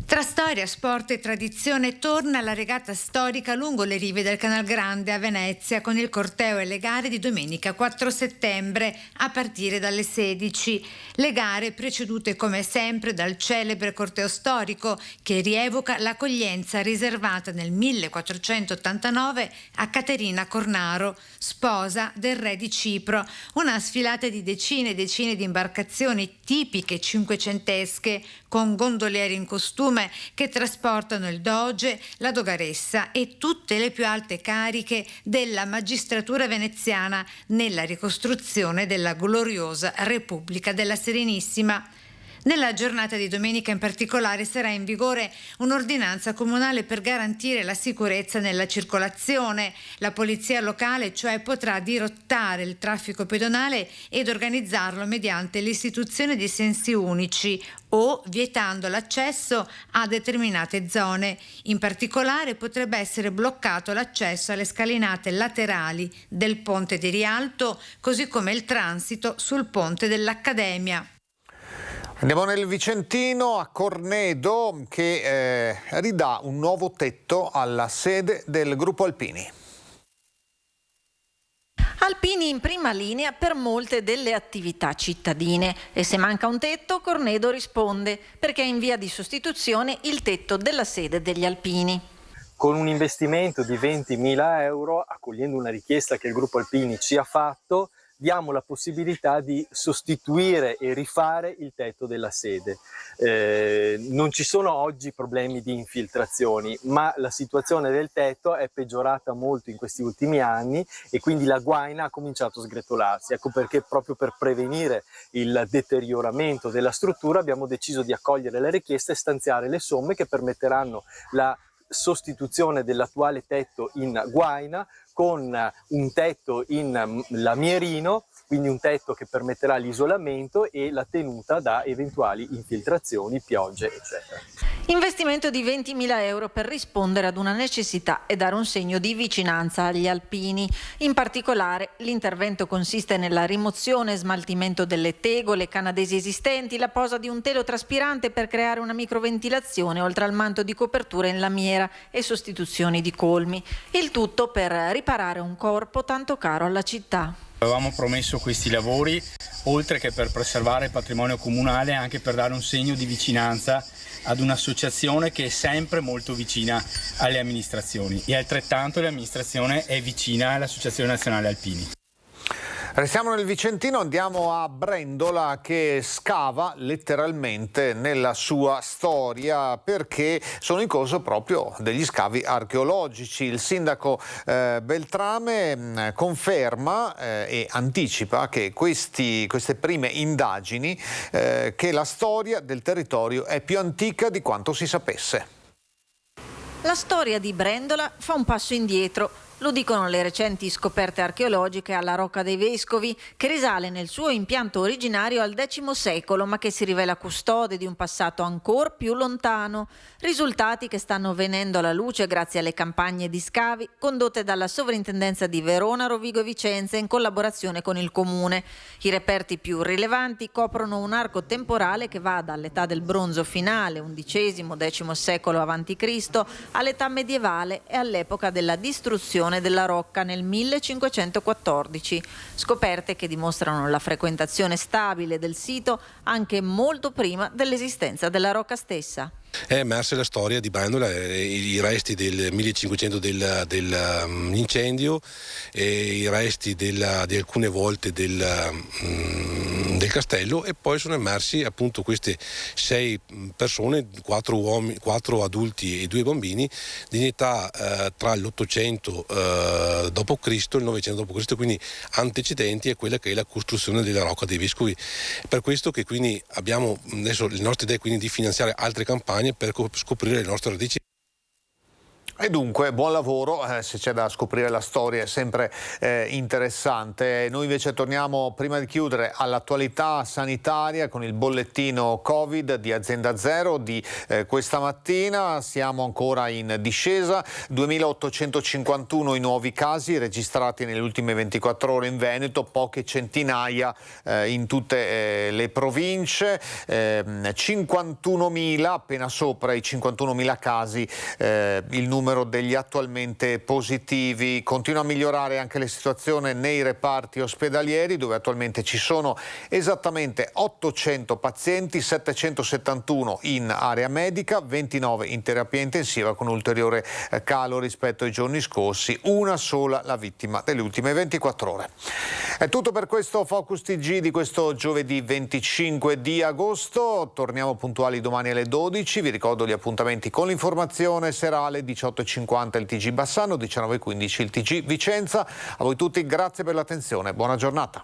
S5: Tra storia, sport e tradizione torna la regata storica lungo le rive del Canal Grande a Venezia con il corteo e le gare di domenica 4 settembre a partire dalle 16. Le gare precedute come sempre dal celebre corteo storico che rievoca l'accoglienza riservata nel 1489 a Caterina Cornaro, sposa del re di Cipro. Una sfilata di decine e decine di imbarcazioni tipiche cinquecentesche con gondolieri in costume che trasportano il doge, la dogaressa e tutte le più alte cariche della magistratura veneziana nella ricostruzione della gloriosa Repubblica della Serenissima. Nella giornata di domenica in particolare sarà in vigore un'ordinanza comunale per garantire la sicurezza nella circolazione. La polizia locale, cioè, potrà dirottare il traffico pedonale ed organizzarlo mediante l'istituzione di sensi unici o vietando l'accesso a determinate zone. In particolare potrebbe essere bloccato l'accesso alle scalinate laterali del ponte di Rialto, così come il transito sul ponte dell'Accademia.
S1: Andiamo nel Vicentino, a Cornedo, che ridà un nuovo tetto alla sede del gruppo Alpini.
S8: Alpini in prima linea per molte delle attività cittadine e se manca un tetto Cornedo risponde perché è in via di sostituzione il tetto della sede degli Alpini.
S17: Con un investimento di 20.000 euro, accogliendo una richiesta che il gruppo Alpini ci ha fatto, diamo la possibilità di sostituire e rifare il tetto della sede. Non ci sono oggi problemi di infiltrazioni, ma la situazione del tetto è peggiorata molto in questi ultimi anni e quindi la guaina ha cominciato a sgretolarsi. Ecco perché proprio per prevenire il deterioramento della struttura abbiamo deciso di accogliere le richieste e stanziare le somme che permetteranno la sostituzione dell'attuale tetto in guaina con un tetto in lamierino, quindi un tetto che permetterà l'isolamento e la tenuta da eventuali infiltrazioni, piogge, eccetera.
S8: Investimento di 20.000 euro per rispondere ad una necessità e dare un segno di vicinanza agli alpini. In particolare l'intervento consiste nella rimozione e smaltimento delle tegole canadesi esistenti, la posa di un telo traspirante per creare una microventilazione oltre al manto di copertura in lamiera e sostituzioni di colmi. Il tutto per riparare un corpo tanto caro alla città.
S20: Avevamo promesso questi lavori, oltre che per preservare il patrimonio comunale, anche per dare un segno di vicinanza ad un'associazione che è sempre molto vicina alle amministrazioni e altrettanto l'amministrazione è vicina all'Associazione Nazionale Alpini.
S1: Restiamo nel Vicentino, andiamo a Brendola che scava letteralmente nella sua storia perché sono in corso proprio degli scavi archeologici. Il sindaco Beltrame conferma e anticipa che queste prime indagini che la storia del territorio è più antica di quanto si sapesse.
S8: La storia di Brendola fa un passo indietro. Lo dicono le recenti scoperte archeologiche alla Rocca dei Vescovi, che risale nel suo impianto originario al X secolo, ma che si rivela custode di un passato ancora più lontano. Risultati che stanno venendo alla luce grazie alle campagne di scavi condotte dalla Sovrintendenza di Verona, Rovigo e Vicenza in collaborazione con il Comune. I reperti più rilevanti coprono un arco temporale che va dall'età del bronzo finale, XI-X secolo a.C., all'età medievale e all'epoca della distruzione costruzione della rocca nel 1514, scoperte che dimostrano la frequentazione stabile del sito anche molto prima dell'esistenza della rocca stessa.
S4: È emersa la storia di Bandola, i resti del 1500 dell'incendio e i resti di alcune volte del castello, e poi sono emersi appunto queste 6 persone, 4 adulti e 2 bambini di età tra l'800 d.C. e il 900 d.C., quindi antecedenti a quella che è la costruzione della Rocca dei Vescovi. Per questo che quindi abbiamo adesso le nostre idee quindi di finanziare altre campagne per scoprire le nostre radici.
S1: E dunque buon lavoro, se c'è da scoprire la storia è sempre interessante. Noi invece torniamo, prima di chiudere, all'attualità sanitaria con il bollettino Covid di Azienda Zero di questa mattina. Siamo ancora in discesa, 2.851 i nuovi casi registrati nelle ultime 24 ore in Veneto, poche centinaia in tutte le province, 51.000, appena sopra i 51.000 casi il numero degli attualmente positivi. Continua a migliorare anche la situazione nei reparti ospedalieri, dove attualmente ci sono esattamente 800 pazienti, 771 in area medica, 29 in terapia intensiva, con ulteriore calo rispetto ai giorni scorsi, una sola la vittima delle ultime 24 ore. È tutto per questo Focus TG di questo giovedì 25 di agosto. Torniamo puntuali domani alle 12. Vi ricordo gli appuntamenti con l'informazione serale, 18:50 il TG Bassano, 19:15 il TG Vicenza. A voi tutti grazie per l'attenzione, buona giornata.